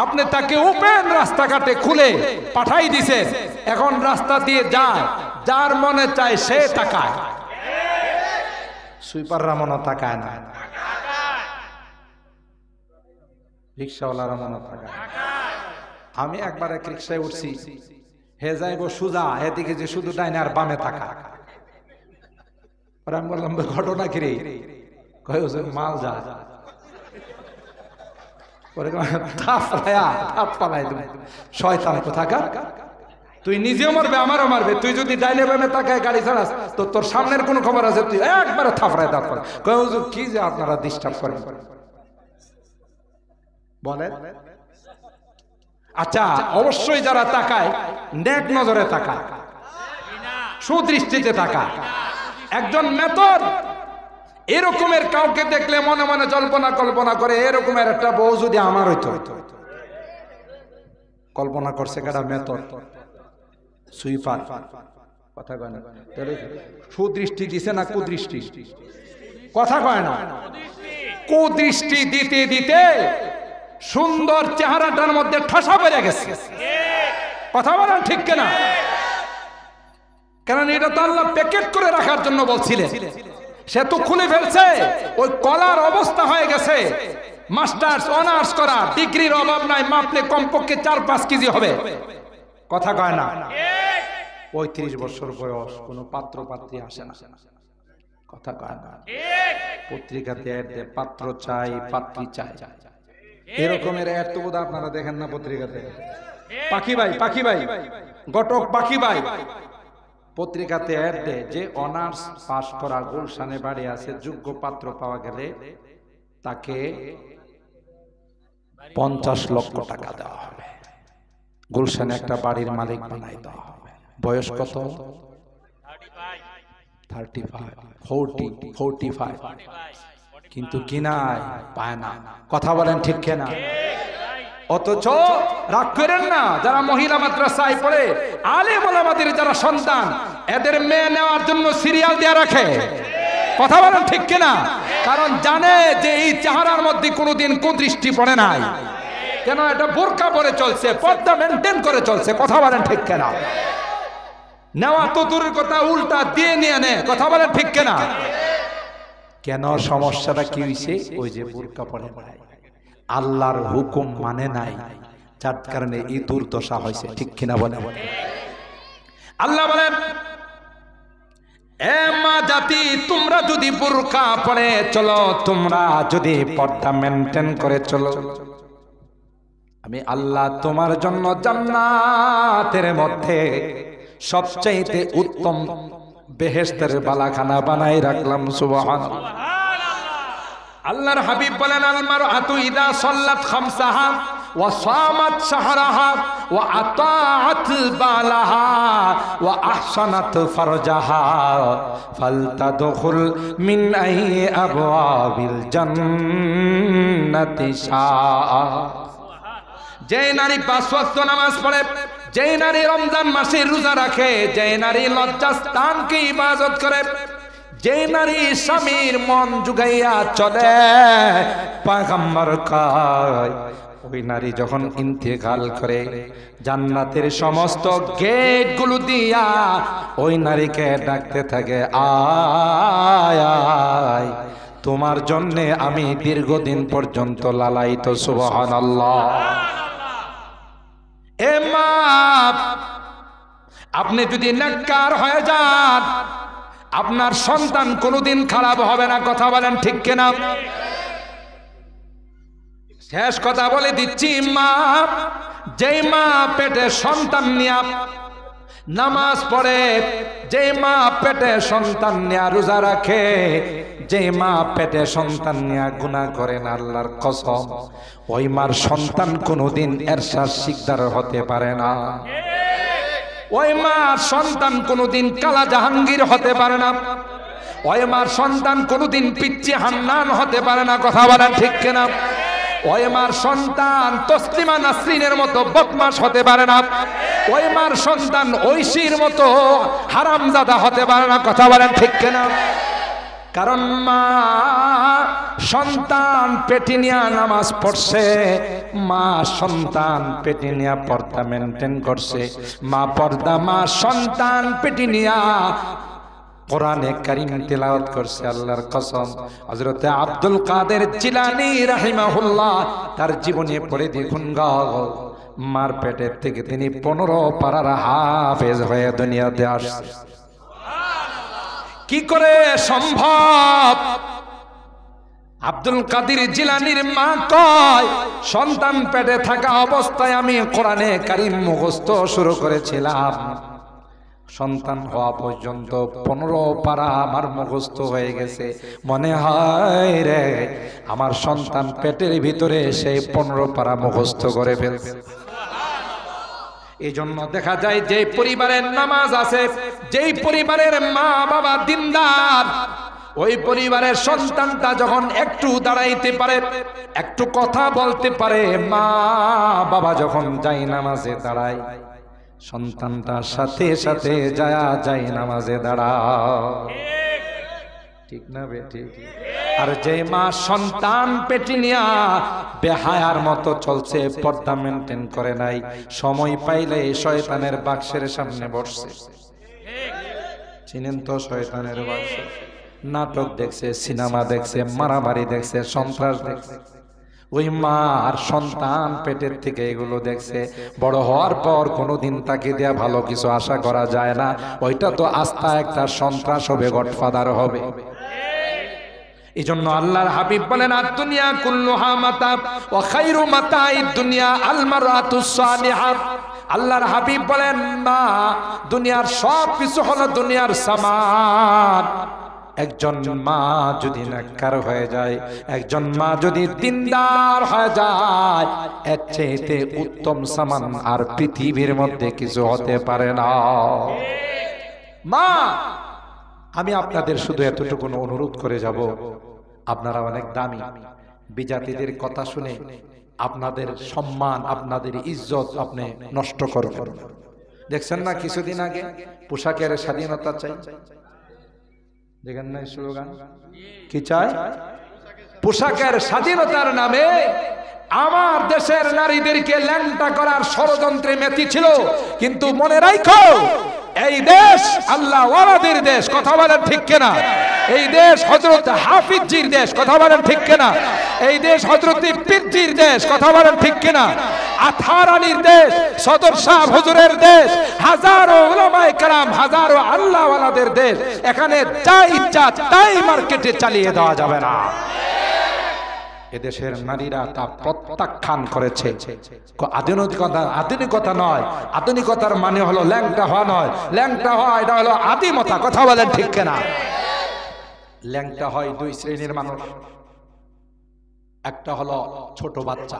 আপনি তাকে ওপেন রাস্তাঘাটে খুলে পাঠাই দিছে, এখন রাস্তা দিয়ে যায়, যার মনে চায় সে তাকায়, সুইপাররা মনে তাকায় না, রিক্সাওয়ালারা মনে তাকায়। আমি একবার এক রিক্সায় উঠছি, হে যাইব সুজা, এদিকে যে শুধু ডাইনে আর বামে তাকা। আমি বললাম ঘটনা কি রে? কয় মাল যা, শয়তান কোথাকার, তুই নিজেও মারবে আমারও মারবে, তুই যদি ডাইনে বামে তাকায় গাড়ি চালাস তো তোর সামনের কোন খবর আছে? তুই একবারে থাপড়ায় দাঁত করে। কয় হুজুর কি যে আপনারা ডিস্টার্ব করেন বলেন। আচ্ছা, অবশ্যই যারা তাকায় নেক নজরে তাকায়, সুদৃষ্টিতে তাকায়। একজন মেথর এরকমের কাউকে দেখলে মনে মনে কল্পনা করে, এরকমের একটা বউ যদি আমার হইতো। কল্পনা করছে কারা? মেথর, সুইপার। কথা কয় না? তাহলে সুদৃষ্টি দিছে না কুদৃষ্টি? কথা কয় না? কুদৃষ্টি দিতে দিতে সুন্দর চেহারাটার মধ্যে ঠাসা বেড়ে গেছে। কথা বলেন ঠিক কিনা? কারণ এটা তো আল্লাহ প্যাকেট করে রাখার জন্য বলছিলেন। সে তো খুলে ফেলছে, ওই কলার অবস্থা হয়ে গেছে। মাস্টার্স অনার্স করা, ডিগ্রির অভাব নাই, মাপলে কমপক্ষে 4-5 কেজি হবে। কথা কয় না? 35 বছর বয়স, কোনো পাত্র পাত্রী আসে না। কথা কয় না? পত্রিকাতে অ্যাড দেয়, পাত্র চাই, পাত্রী চাই। এরকমের অ্যাড তো বোধহয় আপনারা দেখেন না পত্রিকাতে। পাখি ভাই ঘটক পাখি ভাই পত্রিকাতে অ্যাড দেয় যে অনার্স পাস করা, গুলশানে বাড়ি আছে, যোগ্য পাত্র পাওয়া গেলে তাকে 50 লক্ষ টাকা দেওয়া হবে, গুলশানে একটা বাড়ির মালিক বানাই দেওয়া হবে। বয়স কত? 35, 45। কিন্তু কিনায় পায় না। কথা বলেন ঠিক কিনা? অথচ রাগ করেন না, যারা মহিলা মাদ্রাসায় পড়ে, আলেম ওলামাদের যারা সন্তান, এদের মেয়ে নেওয়ার জন্য সিরিয়াল দেয়া রাখে। কথা বলেন ঠিক কিনা? কারণ জানে যে এই চেহারার মধ্যে কোনোদিন কুদৃষ্টি পড়ে নাই, কেন এটা বোরকা পরে চলছে, পর্দা মেনটেন করে চলছে। কথা বলেন ঠিক কিনা? নেওয়া তো দূরের কথা, উল্টা দিয়ে নিয়ে নেয়। কথা বলেন ঠিক কিনা? কেন? সমস্যাটা কি হয়েছে? ওই যে বোরকা পরে নাই, আল্লাহর হুকুম মানে নাই, যার কারণে এই দুর্দশা হয়েছে। ঠিক কিনা বলেন? আল্লাহ বলেন, এ মা জাতি, তোমরা যদি বোরকা পরে চলো, তোমরা যদি পর্দা মেনটেন করে চলো, আমি আল্লাহ তোমার জন্য জান্নাতের মধ্যে সবচাইতে উত্তম বেহেশতের বালাখানা বানাই রাখলাম। সুবহানাল্লাহ। আল্লাহর হাবিব বলেন, আল মারআতু ইযা সাল্লাত খামসাহা ওয়া সামাত শাহরাহা ওয়া আতাআত বালাহা ওয়া আহসানাত ফারজাহা ফালতাদখুল মিন আই আবওয়াবিল জান্নাতি শাআ। যে নারী 5 ওয়াক্ত নামাজ পড়ে, যে নারী রমজান মাসে রোজা রাখে, যে নারী লজ্জাস্থানকে ইবাদত করে, যে নারী স্বামীর মন জুগাইয়া চলে, পয়গম্বর কয়, ওই নারী যখন ইন্তেকাল করে, জান্নাতের সমস্ত গেট গুলো দিয়া ওই নারীকে ডাকতে থাকে, আয় আয়, তোমার জন্যে আমি দীর্ঘদিন পর্যন্ত লালায়িত। সুবহানাল্লাহ। এ মা, আপনি যদি নেককার হয়ে যান, আপনার সন্তান কোনোদিন খারাপ হবে না। কথা বলেন ঠিক কিনা? শেষ কথা বলে দিচ্ছি, মা, যেই মা পেটে সন্তান নিয়া নামাজ পড়ে, যেই মা পেটে সন্তান নিয়া রোজা রাখে, যেই মা পেটে সন্তান নিয়া গুনাহ করে না, আল্লাহর কসম, ওই মার সন্তান কোনোদিন এরশাদ শিকদার হতে পারে না। ওই মার সন্তান কোনোদিন কালা জাহাঙ্গীর হতে পারে না। ওই মার সন্তান কোনোদিন পিচ্চি হান্নান হতে পারে না। কথা বলেন ঠিক কিনা? ওই মার সন্তান তসলিমা নাসরিনের মতো বদমাশ হতে পারে না। ওই মার সন্তান ঐশীর মতো হারামজাদা হতে পারে না। কথা বলেন ঠিক কিনা? কারণ মা সন্তান পেটে নিয়ে নামাজ পড়ছে, মা সন্তান পেটে নিয়ে পর্দা মেনটেন করছে, মা পর্দা, মা সন্তান পেটে নিয়ে কোরআনে কারীম তেলাওয়াত করছে। আল্লাহর কসম, হযরত আব্দুল কাদের জিলানী রাহিমাহুল্লাহ তার জীবনে পড়ে দেখুন গো, মার পেটের থেকে তিনি 15 পারার হাফেজ হয়ে দুনিয়াতে আসছে। কি করে সম্ভব? আব্দুল কাদের জিলানীর মা কয়, সন্তান পেটে থাকা অবস্থায় আমি কোরআনে কারীম মুখস্থ শুরু করেছিলাম, সন্তান হওয়া পর্যন্ত 15 পারা আমার মুখস্থ হয়ে গেছে। মনে হয় রে আমার সন্তান পেটের ভিতরে সেই 15 পারা মুখস্থ করে ফেলছে। এই জন্য দেখা যায় যে পরিবারের নামাজ আছে, যেই পরিবারের মা বাবা দিনদার, ওই পরিবারের সন্তানটা যখন একটু দাঁড়াইতে পারে, একটু কথা বলতে পারে, মা বাবা যখন যাই নামাজে দাঁড়ায়, সন্তানটা সাথে সাথে যায় নামাজে দাঁড়াও। ঠিক না বেটি? আর যে মা সন্তান পেটে নিয়া বেহায়ার মতো চলছে, পর্দা মেনটেন করে নাই, সময় পাইলে শয়তানের বাক্সের সামনে বসছে। চিনেন তো শয়তানের বাক্স? নাটক দেখছে, সিনেমা দেখছে, মারামারি দেখছে, সন্ত্রাস দেখছে। ওই মা আর সন্তান পেটের থেকে এগুলো দেখছে। বড় হওয়ার পর কোনোদিন তাকে দেয়া ভালো কিছু আশা করা যায় না। ওইটা তো আস্থা একটা সন্ত্রাস হবে, গডফাদার হবে। এই জন্য আল্লাহর হাবিব বলেন, আদ-দুনিয়া কুল্লুহা মাতা ওয়া খায়রু মাতা'id দুনিয়া আল মারআতুস সালিহা। আল্লাহর হাবিব বলেন, মা দুনিয়ার সব কিছু হলো দুনিয়ার সামান। একজন মা যদি নেককার হয়ে যায়, একজন মা যদি দিনদার হয়ে যায়, এর চেয়ে উত্তম সামান আর পৃথিবীর মধ্যে কিছু হতে পারে না। মা, আমি আপনাদের শুধু এতটুকু অনুরোধ করে যাব, আপনারা অনেক দামি, বিজাতিদের কথা শুনে আপনাদের সম্মান, আপনাদের ইজ্জত আপনি নষ্ট করবেন। দেখছেন না কিছুদিন আগে পোশাকের স্বাধীনতা চাই, দেখেন না স্লোগান কি চাই? পোশাকের স্বাধীনতার নামে আমার দেশের নারীদেরকে ল্যাংটা করার ষড়যন্ত্রে মেতে ছিল। কিন্তু মনে রাখো, এই দেশ আল্লাহ ওয়ালাদের দেশ, কথা বলেন ঠিক কিনা? এই দেশ হযরত হাফিজজির দেশ, কথা বলেন ঠিক কিনা? এই দেশ হযরত পীরজির দেশ, কথা বলেন ঠিক কিনা? আথার আলীর দেশ, সদর শাহ হুজুরের দেশ, হাজারো উলামায়ে কেরাম, হাজারো আল্লাহ ওয়ালাদের দেশ। এখানে যা ইচ্ছা তাই মার্কেটে চালিয়ে দেওয়া যাবে না। এদেশের নারীরা তা প্রত্যাখ্যান করেছে। আধুনিকতা নয়, আধুনিকতার মানে হলো ল্যাংটা হওয়া নয়, ল্যাংটা হওয়া এটা হলো আদিমতা, কথা বলেন ঠিক কিনা? ল্যাংটা হয় দুই শ্রেণীর মানুষ। একটা হলো ছোট বাচ্চা,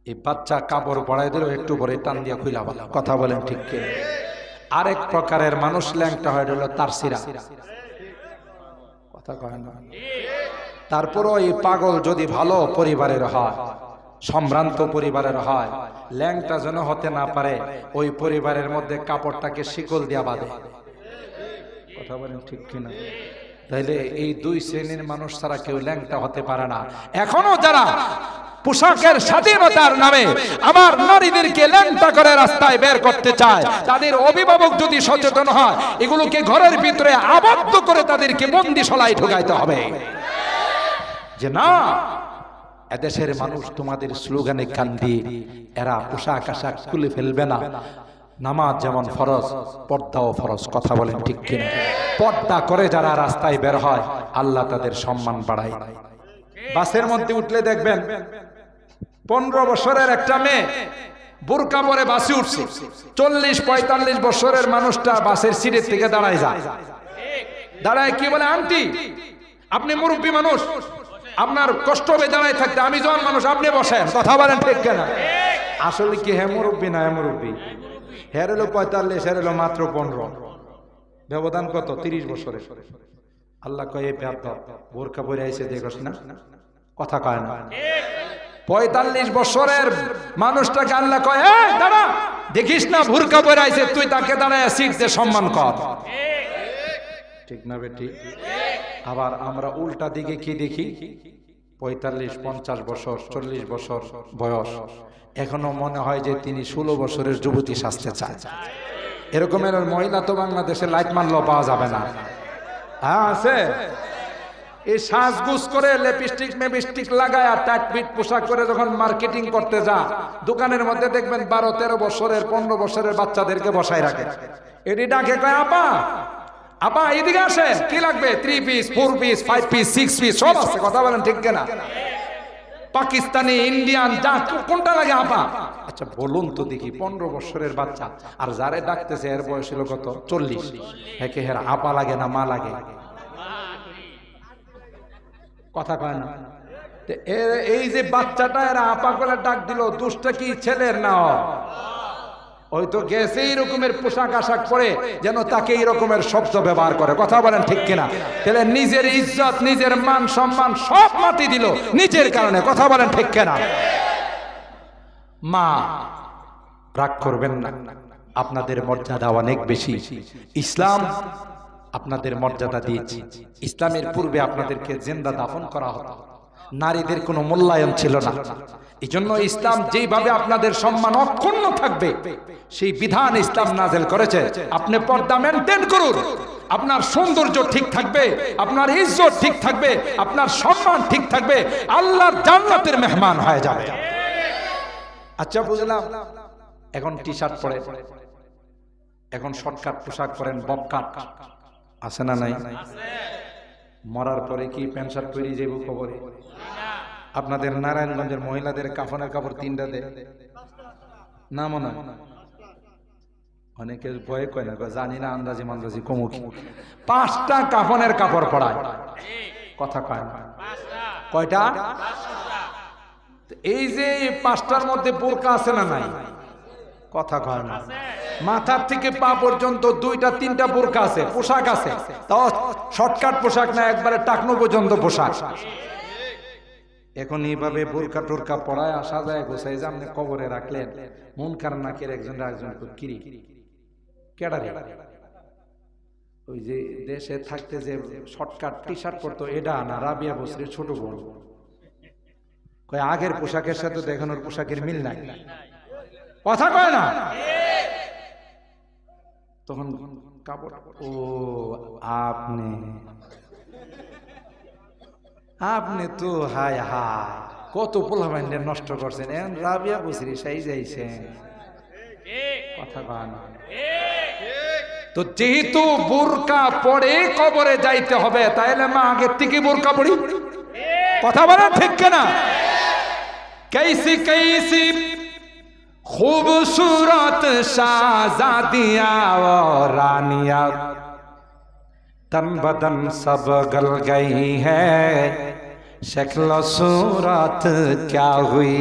এই বাচ্চা কাপড় পরাই দিল, একটু পরে টান দিয়ে খুইলা বলা, কথা বলেন ঠিক কিনা? আরেক প্রকারের মানুষ ল্যাংটা হয় হলো তারসিরা, কথা কয় না? তারপরও এই পাগল যদি ভালো পরিবারের হয়, সম্ভ্রান্ত পরিবারের হয়, ল্যাংটা যেন হতে না পারে, ওই পরিবারের মধ্যে কাপড়টাকে শিকল দিয়া বাঁধে, কথা বলেন ঠিক কিনা? তাইলে এই দুই শ্রেণীর মানুষ ছাড়া কেউ ল্যাংটা হতে পারে না। এখনো যারা পোশাকের স্বাধীনতার নামে আমার নারীদেরকে ল্যাংটা করে রাস্তায় বের করতে চায়, তাদের অভিভাবক যদি সচেতন হয়, এগুলোকে ঘরের ভিতরে আবদ্ধ করে তাদেরকে বন্দিশালায় ঢুকাইতে হবে। যে না, এদেশের মানুষ তোমাদের স্লোগানে কান দিয়ে এরা পোশাক আশাক খুলে ফেলবে না। নামাজ যেমন ফরজ, পর্দাও ফরজ, কথা বলেন ঠিক কিনা? পর্দা করে যারা রাস্তায় বের হয়, আল্লাহ তাদের সম্মান বাড়ায়। বাসের মধ্যে উঠলে দেখবেন 15 বছরের একটা মেয়ে বোরকা পরে বাসে উঠছে, 40-45 বছরের মানুষটা বাসের সিটের থেকে দাঁড়ায় যায়, দাঁড়ায় কি বলে, আন্টি আপনি মুরব্বী মানুষ, আপনার কষ্ট হবে দাঁড়ায় থাকতে, আমি জওয়ান মানুষ, আপনি বসেন, কথা বলেন ঠিক কিনা? আসলে কি হ্যাঁ মুরব্বী না, মুরব্বী হের হলো 45, হের হলো মাত্র 15, ব্যবধান কত? 30 বছরের। আল্লাহ কয়ে বোরকা পরে আইছে দেখোস না, কথা কয় না? 45 বছরের মানুষটাকে আল্লাহ কয়, এই দাঁড়া, দেখিস না বোরকা পরে আইছে, তুই তাকে দাঁড়ায় সিট দিয়ে সম্মান কর, ঠিক না বেটি? আবার আমরা উল্টা দিকে কি দেখি, 45-50 বছর, 40 বছর বয়স, এখনো মনে হয় যে তিনি 16 বছরের যুবতী সাজতে চায়। এরকমের মহিলা তো বাংলাদেশে লাইট মারলেও পাওয়া যাবে না। হ্যাঁ আছে, এই সাজগুজ করে লিপস্টিক মেপস্টিক লাগায় আর টাইট ফিট পোশাক করে যখন মার্কেটিং করতে যা, দোকানের মধ্যে দেখবেন 12-13 বছরের 15 বছরের বাচ্চাদেরকে বসায় রাখে। এটি ডাকে কয়, আপা আপা এদিকে আসেন, কি লাগবে? 3 পিস, 4 পিস, 5 পিস, 6 পিস সব আছে, কথা বলেন ঠিক কিনা? পাকিস্তানি, ইন্ডিয়ান, যা কোনটা লাগে আপা? আচ্ছা বলুন তো দেখি, 15 বছরের বাচ্চা, আর যারে ডাকতেছে এর বয়স হলো কত? 40। একে হের আপা লাগে না মা লাগে? কথা কয় না? এই যে বাচ্চাটা এরা আপা করে ডাক দিল, দোষটা কি ছেলের না? ওই তো গেছে এই রকমের পোশাক আশাক পরে যেন তাকে এই রকমের শব্দ ব্যবহার করে, কথা বলেন ঠিক কিনা? তাহলে নিজের ইজ্জত, নিজের মান সম্মান সব মাটি দিল নিজের কারণে, কথা বলেন ঠিক কিনা? মা রাগ করবেন না, আপনাদের মর্যাদা অনেক বেশি। ইসলাম আপনাদের মর্যাদা দিয়েছে। ইসলামের পূর্বে আপনাদেরকে জিন্দা দাফন করা হতো, নারীদের কোনো মূল্যায়ন ছিল না। এই জন্য ইসলাম যেভাবে আপনাদের সম্মান অক্ষুণ্ণ থাকবে সেই বিধান ইসলাম নাযিল করেছে। আপনি পর্দা মেনটেন করুন, আপনার সৌন্দর্য ঠিক থাকবে, আপনার ইজ্জত ঠিক থাকবে, আপনার সম্মান ঠিক থাকবে, আল্লাহর জান্নাতের মেহমান হয়ে যাবে। আচ্ছা বুঝলাম, এখন টি শার্ট পরে, এখন শর্টকাট পোশাক পরেন, বব কাট আছে না নাই? মরার পরে কি প্যান্ট শার্ট পরে যাইব কবরে? আপনাদের নারায়ণগঞ্জের মহিলাদের কাফনের কাপড় 3টা দেয় না মনে হয়? অনেকে ভয়ে কয় না, জানি না, আন্দাজি মান্দাজি কমুকি 5টা কাফনের কাপড় পরায়, কথা কয় না। কয়টা? এই যে 5টার মধ্যে বোরকা আছে না নাই? কথা কয় না। মাথার থেকে পা পর্যন্ত 2টা 3টা বোরকা আছে, পোশাক আছে, তাও শর্টকাট পোশাক না, একবারে টাকনো পর্যন্ত পোশাক। এখন এইভাবে বোরকা টোরকা পড়ায় আসা যায়, গোসাই যে আপনি কবরে রাখলেন, মুনকার নাকির একজন কিরি কেডারে, ওই যে দেশে থাকতে যে শর্টকাট টি শার্ট পরতো, এটা না রাবিয়া বসরির ছোট বোন, কয় আগের পোশাকের সাথে দেখানোর পোশাকের মিল নাই, কথা কয় না। তখন কাপড়, ও আপনি তো হায় হায় কত পোলা বাইন্ডে নষ্ট করছেন, এখন রাবিয়া বসরি সাই যাইছেন, কথা কয় না। তো যেহেতু বোরকা পরে কবরে যাইতে হবে, তাইলে মা আগের থেকে বোরকা পড়ি, কথা বলা ঠিক কিনা? कैसी कैसी खूबसूरत शाहजादियां और रानियां तन बदन सब गल गई है, शक्ल सूरत क्या हुई।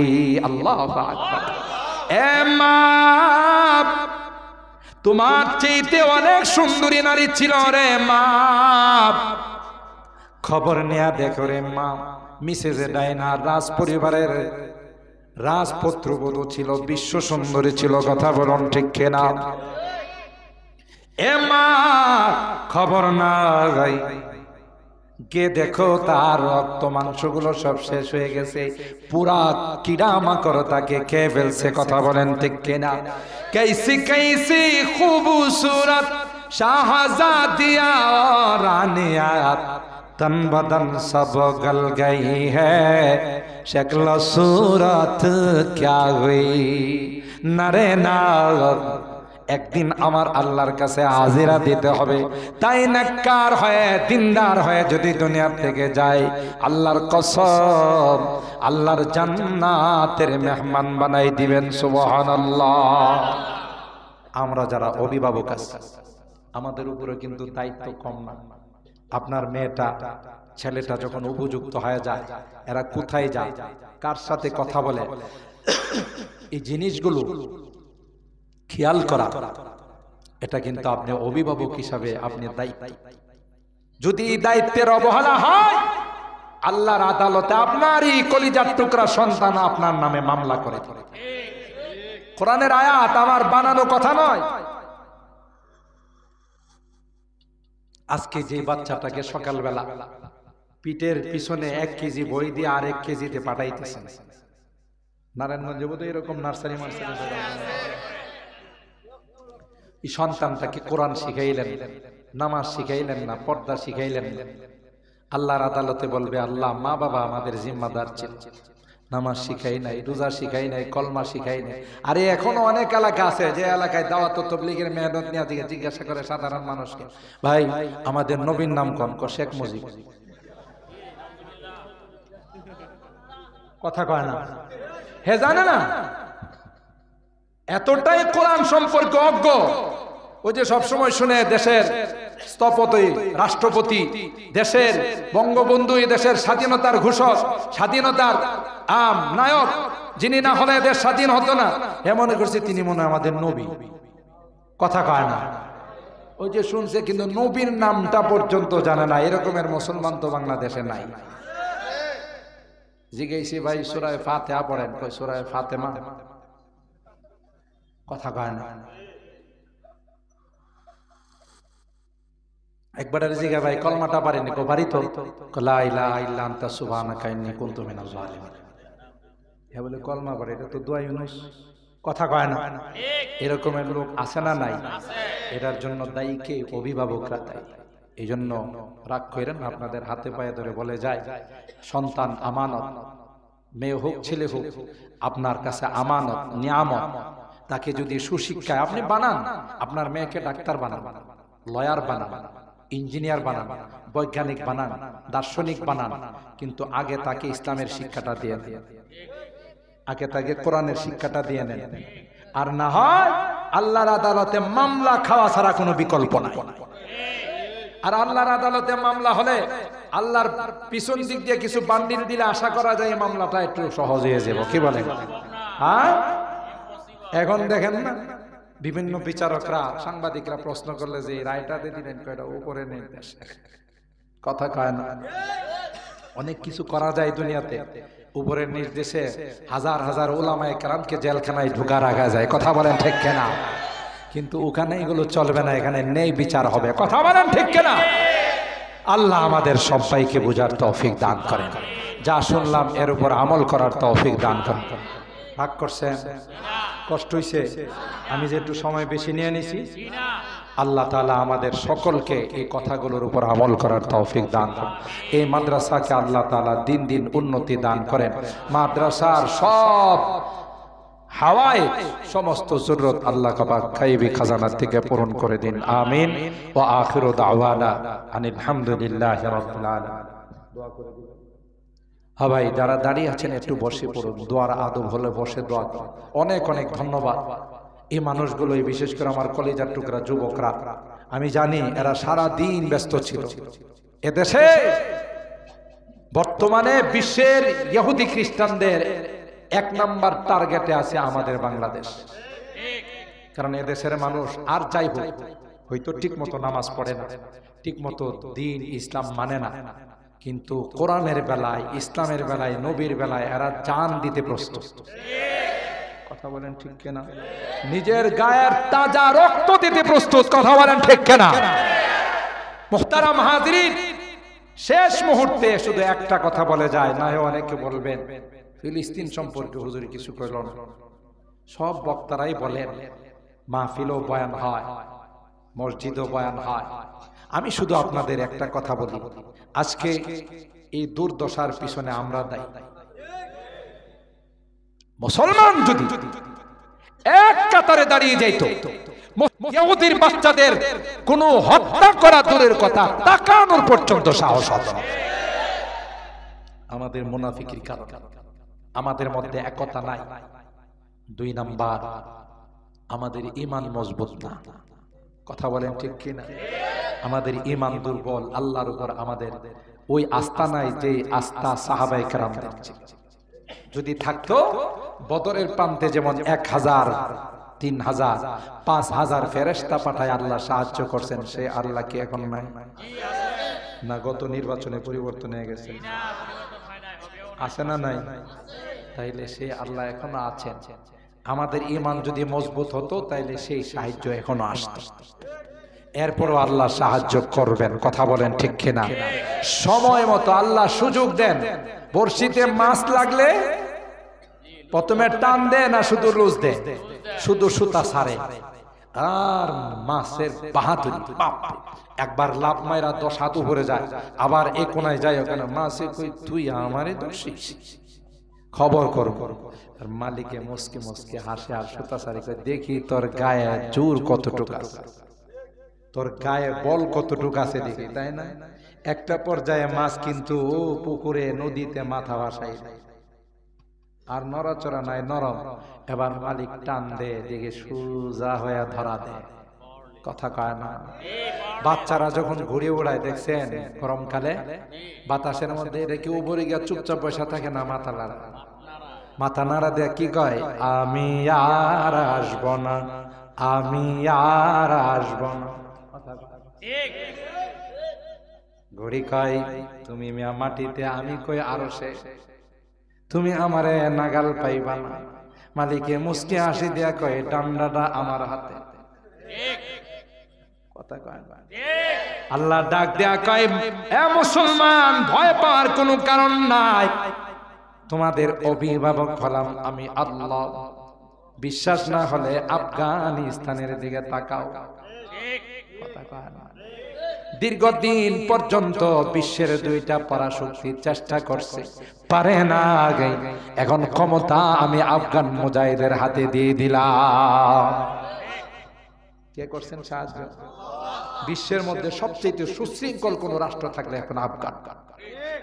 अल्लाह আকবার। এ মা, তোমার চাইতে অনেক সুন্দরী নারী ছিল রে মা, খবর নেয়া দেখো রে মা, মিসেস ডায়না রাজ পরিবারের রাজপুত্রবধূ ছিল, বিশ্ব সুন্দরী ছিল, কথা বলুন ঠিক কিনা? এ মা, খবর না গাই কে দেখো তার রক্ত মাংসগুলো সব শেষ হয়ে গেছে, পুরা কিড়া মাকড় তাকে খেয়ে ফেলছে, কথা বলেন ঠিক কিনা? कैसी कैसी खूबसूरत शाहजादियां रानियां तन बदन सब गल गई है, शक्ल सूरत क्या हुई। नरे ना, একদিন আমার আল্লাহর কাছে হাজিরা দিতে হবে, তাই নেককার হয়ে দিনদার হয়ে যদি দুনিয়া থেকে যায়, আল্লাহর কসম আল্লাহর জান্নাতের মেহমান বানাই দিবেন, সুবহানাল্লাহ। আমরা যারা অভিভাবক আছি, আমাদের উপরে কিন্তু দায়িত্ব কম না। আপনার মেয়েটা ছেলেটা যখন উপযুক্ত হয়ে যায়, এরা কোথায় যায়, কার সাথে কথা বলে, এই জিনিসগুলো খেয়াল করা, এটা কিন্তু আপনি অভিভাবক হিসাবে আপনি দায়িত্ব। যদি এই দায়িত্বের অবহেলা হয়, আল্লাহর আদালতে আপনারই কলিজার টুকরা সন্তান আপনার নামে মামলা করে। কোরআনের আয়াত, আমার বানানো কথা নয়। আজকে যে বাচ্চাটাকে সকালবেলা পিঠের পিছনে 1 কেজি বই দিয়ে আর 1 কেজিতে পাঠাইতেছেন, নারায়ণগঞ্জে বোধহয় এরকম নার্সারি এই সন্তানটাকে কোরআন শিখাইলেন, নামাজ শিখাইলেন না, পর্দা শিখাইলেন না। আল্লাহর আদালতে বলবে, আল্লাহ মা বাবা আমাদের জিম্মাদার ছিল, নামাজ শিখাই নাই, রোজা শিখাই নাই, কলমা শিখাই নাই। আরে এখনো অনেক এলাকা আছে যে এলাকায় দাওয়াত তাবলীগের মেহনত নিয়ে জিজ্ঞাসা করে সাধারণ মানুষকে, ভাই আমাদের নবীর নাম কোন? শেখ মুজিব। কথা কয় না, হে জানে না, এতটাই কোরআন সম্পর্কে অজ্ঞ। ওই যে সবসময় শুনে দেশের স্থপতি, রাষ্ট্রপতি, দেশের বঙ্গবন্ধু, এই দেশের স্বাধীনতার ঘোষক, স্বাধীনতার নায়ক, যিনি না হলে দেশ স্বাধীন হতো না, এমন করছে তিনি মনে হয় আমাদের নবী। কথা কয় না, ওই যে শুনছে কিন্তু নবীর নামটা পর্যন্ত জানে না। এরকমের মুসলমান তো বাংলাদেশে নাই। জিজ্ঞেসি ভাই সূরা ফাতিহা পড়েন, কই সূরা ফাতেমা, কথা কয় না। একবার জিজ্ঞাসা ভাই কলমাটা পারেনি, কো পারি তো, লা ইলাহা ইল্লা আনতা সুবহানাকা ইন্নী কুনতু মিনাজ জালিমিন। এ বলে কলমা পড়ে, এটা তো দোয়া ইউনুস, কথা কয় না। এরকমের লোক আছে না নাই? এটার জন্য দায়ী কে? অভিভাবকরা দায়ী। এই জন্য রাগ করেন, আপনাদের হাতে পায়ে ধরে বলে যায়, সন্তান আমানত, মেয়ে হোক ছেলে হোক আপনার কাছে আমানত, নিয়ামত। তাকে যদি সুশিক্ষায় আপনি বানান, আপনার মেয়েকে ডাক্তার বানান, লয়ার বানান, ইঞ্জিনিয়ার বানান, বৈজ্ঞানিক বানান, দার্শনিক বানান, কিন্তু আগে তাকে ইসলামের শিক্ষাটা দিয়ে দেন, আগে তাকে কোরআনের শিক্ষাটা দিয়ে নেন। আর না হয় আল্লাহর আদালতে মামলা খাওয়া ছাড়া কোনো বিকল্প নাই। আর আল্লাহর আদালতে মামলা হলে আল্লাহর পিছন দিক দিয়ে কিছু বান্ডিল দিলে আশা করা যায় মামলাটা একটু সহজ হয়ে যাবে। কি বলেন? হ্যাঁ, এখন দেখেন না, বিভিন্ন বিচারকরা, সাংবাদিকরা প্রশ্ন করলে যে রায়টা দিয়ে দিলেন, কয়টা উপরে নির্দেশ, কথা কয় না। অনেক কিছু করা যায় দুনিয়াতে, উপরের নির্দেশে হাজার হাজার উলামায়ে কেরামকে জেলখানায় ঢুকা রাখা যায়, কথা বলেন ঠিক কিনা? কিন্তু ওখানে এগুলো চলবে না, এখানে নেই বিচার হবে, কথা বলেন ঠিক কিনা? আল্লাহ আমাদের সবাইকে বুঝার তৌফিক দান করেন, যা শুনলাম এর উপর আমল করার তৌফিক দান করেন। ভাগ করছেন? কষ্ট হইছে? আমি যে একটু সময় বেশি নিয়ে নিছি, আল্লাহ তাআলা আমাদের সকলকে এই কথাগুলোর উপর আমল করার তৌফিক দান করেন। এই মাদ্রাসাকে আল্লাহ তাআলা দিন দিন উন্নতি দান করেন। মাদ্রাসার সব হাওয়ায় সমস্ত জরুরত আল্লাহ পাক গায়বী খাজানা থেকে পূরণ করে দিন, আমিন। ওয়া আখিরু দাওয়ানা আনিল হামদুলিল্লাহি রাব্বিল আলামিন। দোয়া করে দিন। হ্যাঁ ভাই, যারা দাঁড়িয়ে আছেন একটু বসে পড়ুন, দোয়ার আদব হলে বসে দোয়া করুন। অনেক অনেক ধন্যবাদ। এই মানুষগুলোই, বিশেষ করে আমার কলেজার টুকরা যুবকরা, আমি জানি এরা সারা দিন ব্যস্ত ছিল। এদেশে বর্তমানে বিশ্বের ইহুদি খ্রিস্টানদের এক নাম্বার টার্গেটে আছে আমাদের বাংলাদেশ। কারণ এদেশের মানুষ আর যাই হোক, হয়তো ঠিক মতো নামাজ পড়ে না, ঠিক মতো দিন ইসলাম মানে না, কিন্তু কোরআনের বেলায়, ইসলামের বেলায়, নবীর বেলায় এরা জান দিতে প্রস্তুত, কথা বলেন ঠিক কিনা? নিজের গায়ের তাজা রক্ত দিতে প্রস্তুত, কথা বলেন ঠিক কিনা? মুহতারাম হাজিরিন, শেষ মুহূর্তে শুধু একটা কথা বলে যায়, না হয় অনেকে বলবেন ফিলিস্তিন সম্পর্কে হুজুর কিছু কইল না। সব বক্তারাই বলেন, মাহফিলও বয়ান হয়, মসজিদও বয়ান হয়। আমি শুধু আপনাদের একটা কথা বলি, আজকে এই দুর্দশার পিছনে আমরা দায়ী। মুসলমান যদি এক কাতারে দাঁড়িয়ে যাইত, ইহুদির বাচ্চাদের কোনো হত্যা করা দূরের কথা, তাকানোর পর্যন্ত সাহস হতো না। আমাদের মুনাফিকির কারণ, আমাদের মধ্যে একতা নাই। দুই নাম্বার, আমাদের ঈমান মজবুত না, কথা বলেন ঠিক কিনা? আমাদের ঈমান দুর্বল, আল্লাহর উপর আমাদের ওই আস্থা নাই যে আস্থা সাহাবায়ে কেরামদের ছিল। যদি থাকতো, বদরের প্রান্তে যেমন 1000, 3000, 5000 ফেরেশতা পাঠায় আল্লাহ সাহায্য করছেন, সে আল্লাহ কি এখন নাই? না, গত নির্বাচনে পরিবর্তন হয়ে গেছে, আছে না নাই? তাইলে সেই আল্লাহ এখনো আছেন। আমাদের ঈমান যদি মজবুত হতো, তাইলে সেই সাহায্য এখনো আসতো। এরপরও আল্লাহ সাহায্য করবেন, কথা বলেন ঠিক কিনা? সময় মতো আল্লাহ সুযোগ দেন। বড়শিতে মাছ লাগলে প্রথমে টান দেয় না, শুধু লুজ দেয়, শুধু সুতা ছাড়ে, আর মাছের বাহাদুরি, একবার লাভ মাইরা 10 হাত উপরে যায়, আবার এ কোনায় যায়, ওখানে মাছে কই তুই আমারে দোষিস, খবর করব। আর মালিকে মুসকে মুসকে হাসে আর সুতা ছাড়ে, দেখি তোর গায়ে জোর কতটুকু আছে, তোর গায়ে বল কতটুকু আছে দেখি, তাই না? একটা পর্যায়ে মাছ কিন্তু পুকুরে, নদীতে মাথা ভাসাই দেয়, আর নড়াচড়া নাই, নরম। এবার মালিক টান দে, দেখে সোজা হয়ে ধরা দেয়, কথা কয় না? বাচ্চারা যখন ঘুরে উড়ায়, দেখছেন গরমকালে বাতাসের মধ্যে, এটা কি উপরে গিয়া চুপচাপ বসা থাকে না, মাথা নাড়া, মাথা নাড়া দেয়া কি কয়? আমি আর আসব না, আমি আর আসব না। ঘড়ি কয় তুমি মিয়া মাটিতে, আমি কই আরশে, তুমি আমারে নাগাল পাইবা না। মালিকে মুস্কি হাসি দিয়া কয় ডান্ডাটা আমার হাতে, কথা কয় না? আল্লাহ ডাক দেয়া কয়, এ মুসলমান, ভয় পাওয়ার কোনো কারণ নাই, তোমাদের অভিভাবক হলাম আমি আল্লাহ। বিশ্বাস না হলে আফগানিস্তানের দিকে তাকাও। দীর্ঘদিন পর্যন্ত বিশ্বের দুইটা পরাশক্তি চেষ্টা করছে, পারে না। আগে এখন ক্ষমতা আমি আফগান মুজাহিদের হাতে দিয়ে দিলাম। কে করছেন সাহায্য? বিশ্বের মধ্যে সবচেয়ে সুশৃঙ্খল কোন রাষ্ট্র থাকলে এখন আফগান।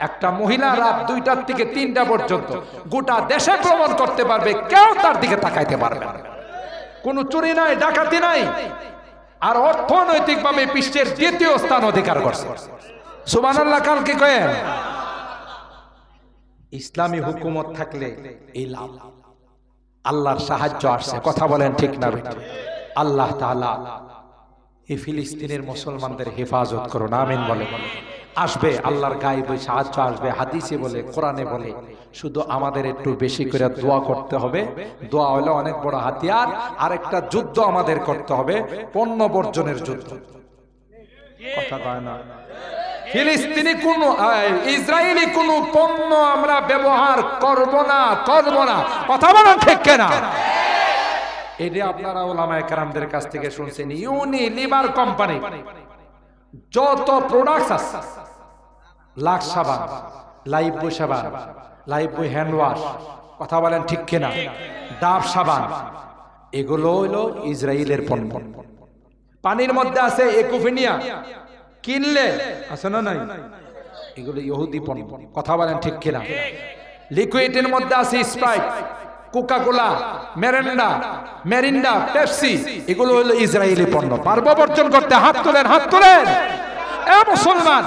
একটা মহিলা রাত 2টা থেকে 3টা পর্যন্ত গোটা দেশে ভ্রমণ করতে পারবে, কেউ তার দিকে তাকাইতে পারবে না। কোনো চুরি নাই, ডাকাতি নাই, আর অর্থনৈতিকভাবে বিশ্বের 2য় স্থান অধিকার করছে। সুবহানাল্লাহ। কালকে কয়েন ইসলামী হুকুমত থাকলে এই লাভ, আল্লাহর সাহায্য আসছে। কথা বলেন ঠিক না? আল্লাহ তাআলা এই ফিলিস্তিনের মুসলমানদের হেফাজত করুন, আমিন বলে। আসবে আল্লাহর গায়েবী সাহায্য আসবে, হাদিসে বলে, কোরআনে বলে। শুধু আমাদের একটু বেশি করে দোয়া করতে হবে। দোয়া হলো অনেক বড় হাতিয়ার। আরেকটা যুদ্ধ আমাদের করতে হবে, পণ্য বর্জনের যুদ্ধ। কথা কয় না? ফিলিস্তিনি কোন ইসরায়েলি কোন পণ্য আমরা ব্যবহার করব না, করব না। কথা বলেন ঠিক কিনা? এটা আপনারা ওলামায়ে কেরামদের কাছ থেকে শুনছেন। ইউনিলিভার কোম্পানি যত প্রোডাক্টস আছে, লাক্স সাবান, লাইফবয় সাবান, লাইফবয় হ্যান্ড ওয়াশ, কথা বলেন ঠিক কিনা, ডাব সাবান, এগুলো হলো ইসরায়েলের পণ্য। পানির মধ্যে আছে একুফিনিয়া, কিনলে আছে না নাই, এগুলো ইহুদি পণ্য। কথা বলেন ঠিক কিনা? লিকুইডের মধ্যে আছে স্প্রাইট, কোকা-কোলা, মেরিন্ডা, পেপসি, এগুলো হলো ইসরায়েলি পণ্য। পারবো বর্জন করতে? হাত তোলেন, হাত তোলেন। এ মুসলমান,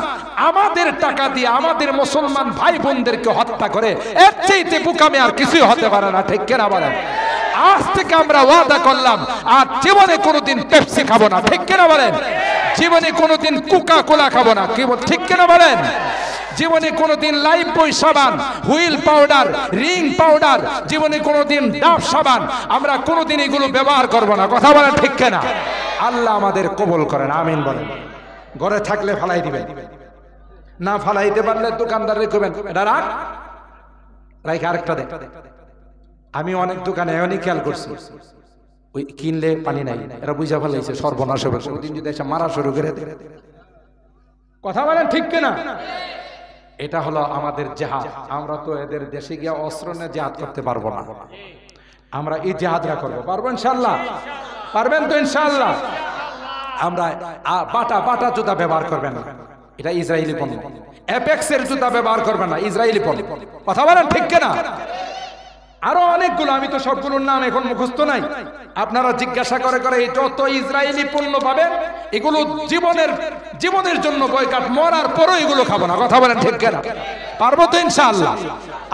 আমাদের টাকা দিয়ে আমাদের মুসলমান ভাই বোনদেরকে হত্যা করে এর চাইতে বোকামি আর কিছুই হতে পারে না, ঠিক কিনা বলেন? আজ থেকে আমরা ওয়াদা করলাম আর জীবনে কোনোদিন পেপসি খাবো না, ঠিক কিনা বলেন? জীবনে কোনোদিন কোকা-কোলা খাবো না, ঠিক কিনা বলেন? জীবনে কোনোদিন লাইফবয় সাবান, হুইল পাউডার, রিং পাউডার, জীবনে কোনোদিন ডাব সাবান আমরা কোনোদিন এগুলো ব্যবহার করব না। কথা বলেন ঠিক কিনা? আল্লাহ আমাদের কবুল করেন, আমিন বলেন। ঘরে থাকলে ফালাই দিবেন, না ফালাইতে পারলে দোকানদার রেখবেন, এটা রাখ, রাইখে আরেকটা দেন। আমি অনেক দোকানে এমনই খেয়াল করছি, ওই কিনলে পানি নাই, এরা বুঝা ফেলাইছে সর্বনাশ হবে, কোনদিন যদি এসে মারা শুরু করে দেয়। কথা বলেন ঠিক কিনা? এটা হলো আমাদের জিহাদ। আমরা তো এদের দেশে গিয়ে অস্ত্র নিয়ে জিহাদ করতে পারবো না, আমরা এই জিহাদরা করবো। পারবো ইনশাআল্লাহ? পারবেন তো ইনশাআল্লাহ? আমরা বাটা জুতা ব্যবহার করবেন না, এটা ইসরায়েলি পণ্য। অ্যাপেক্সের জুতা ব্যবহার করবেন না, ইসরায়েলি পণ্য। কথা বলেন ঠিক কিনা? আরো অনেকগুলো, আমি তো সবগুলোর নাম এখন মুখস্থ নাই, আপনারা জিজ্ঞাসা করে করে যত ইসরায়েলি পণ্য পাবেন এগুলো জীবনের জন্য বয়কট, মরার পরও এগুলো খাবো না। কথা বলেন ঠিক কিনা? পারবো তো ইনশাআল্লাহ?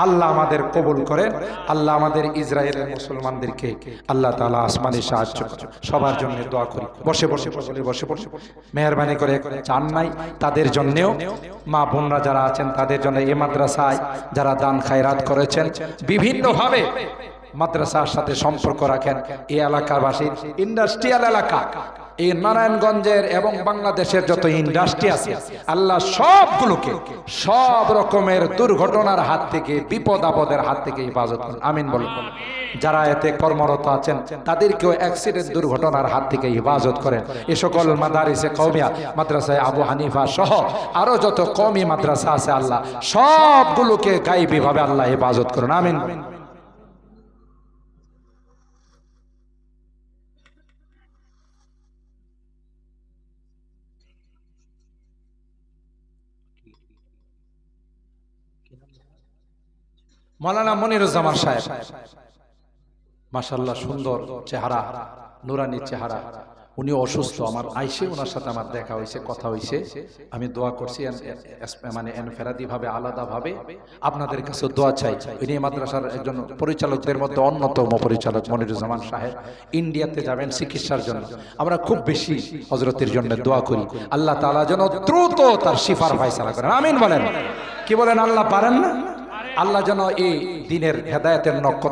আল্লাহ আমাদের কবুল করেন। আল্লাহ আমাদের ইসরায়েলের মুসলমানদেরকে আল্লাহ তাআলা আসমানি সাহায্য করেন। সবার জন্য দোয়া করি। বসে মেহেরবানি করে চান নাই তাদের জন্যেও, মা বোনরা যারা আছেন তাদের জন্য, এই মাদ্রাসায় যারা দান খায়রাত করেছেন, বিভিন্নভাবে মাদ্রাসার সাথে সম্পর্ক রাখেন, এই এলাকার বাসী, ইন্ডাস্ট্রিয়াল এলাকা, এই নারায়ণগঞ্জের এবং বাংলাদেশের যত ইন্ডাস্ট্রি আছে, আল্লাহ সবগুলোকে সব রকমের দুর্ঘটনার হাত থেকে, বিপদ আপদের হাত থেকে হেফাজত করুন, আমিন বলুন। যারা এতে কর্মরত আছেন তাদেরকেও অ্যাক্সিডেন্ট দুর্ঘটনার হাত থেকে হেফাজত করেন। এ সকল মাদারিসে কওমিয়া, মাদ্রাসায় আবু হানিফা সহ আরো যত কওমি মাদ্রাসা আছে, আল্লাহ সবগুলোকে গায়বী ভাবে আল্লাহ হেফাজত করুন, আমিন। মাওলানা মনিরুজ্জামান সাহেব, মাশাআল্লাহ, সুন্দর চেহারা, নুরানি চেহারা। উনি অসুস্থ, আমার আইসে ওনার সাথে আমার দেখা হয়েছে, কথা হয়েছে। আমি দোয়া করছি, মানে এনফেরাদি ভাবে, আলাদা ভাবে আপনাদের কাছে দোয়া চাই। উনি মাদ্রাসার একজন পরিচালকদের মধ্যে অন্যতম পরিচালক মনিরুজ্জামান সাহেব। ইন্ডিয়াতে যাবেন চিকিৎসার জন্য, আমরা খুব বেশি হযরতের জন্য দোয়া করি। আল্লাহ তাআলা যেন দ্রুত তার শিফার ফয়সালা করেন, আমিন বলেন। কি বলেন? আল্লাহ পারেন না? আল্লাহ যেন এই দিনের হেদায়েতের নক্ষত্র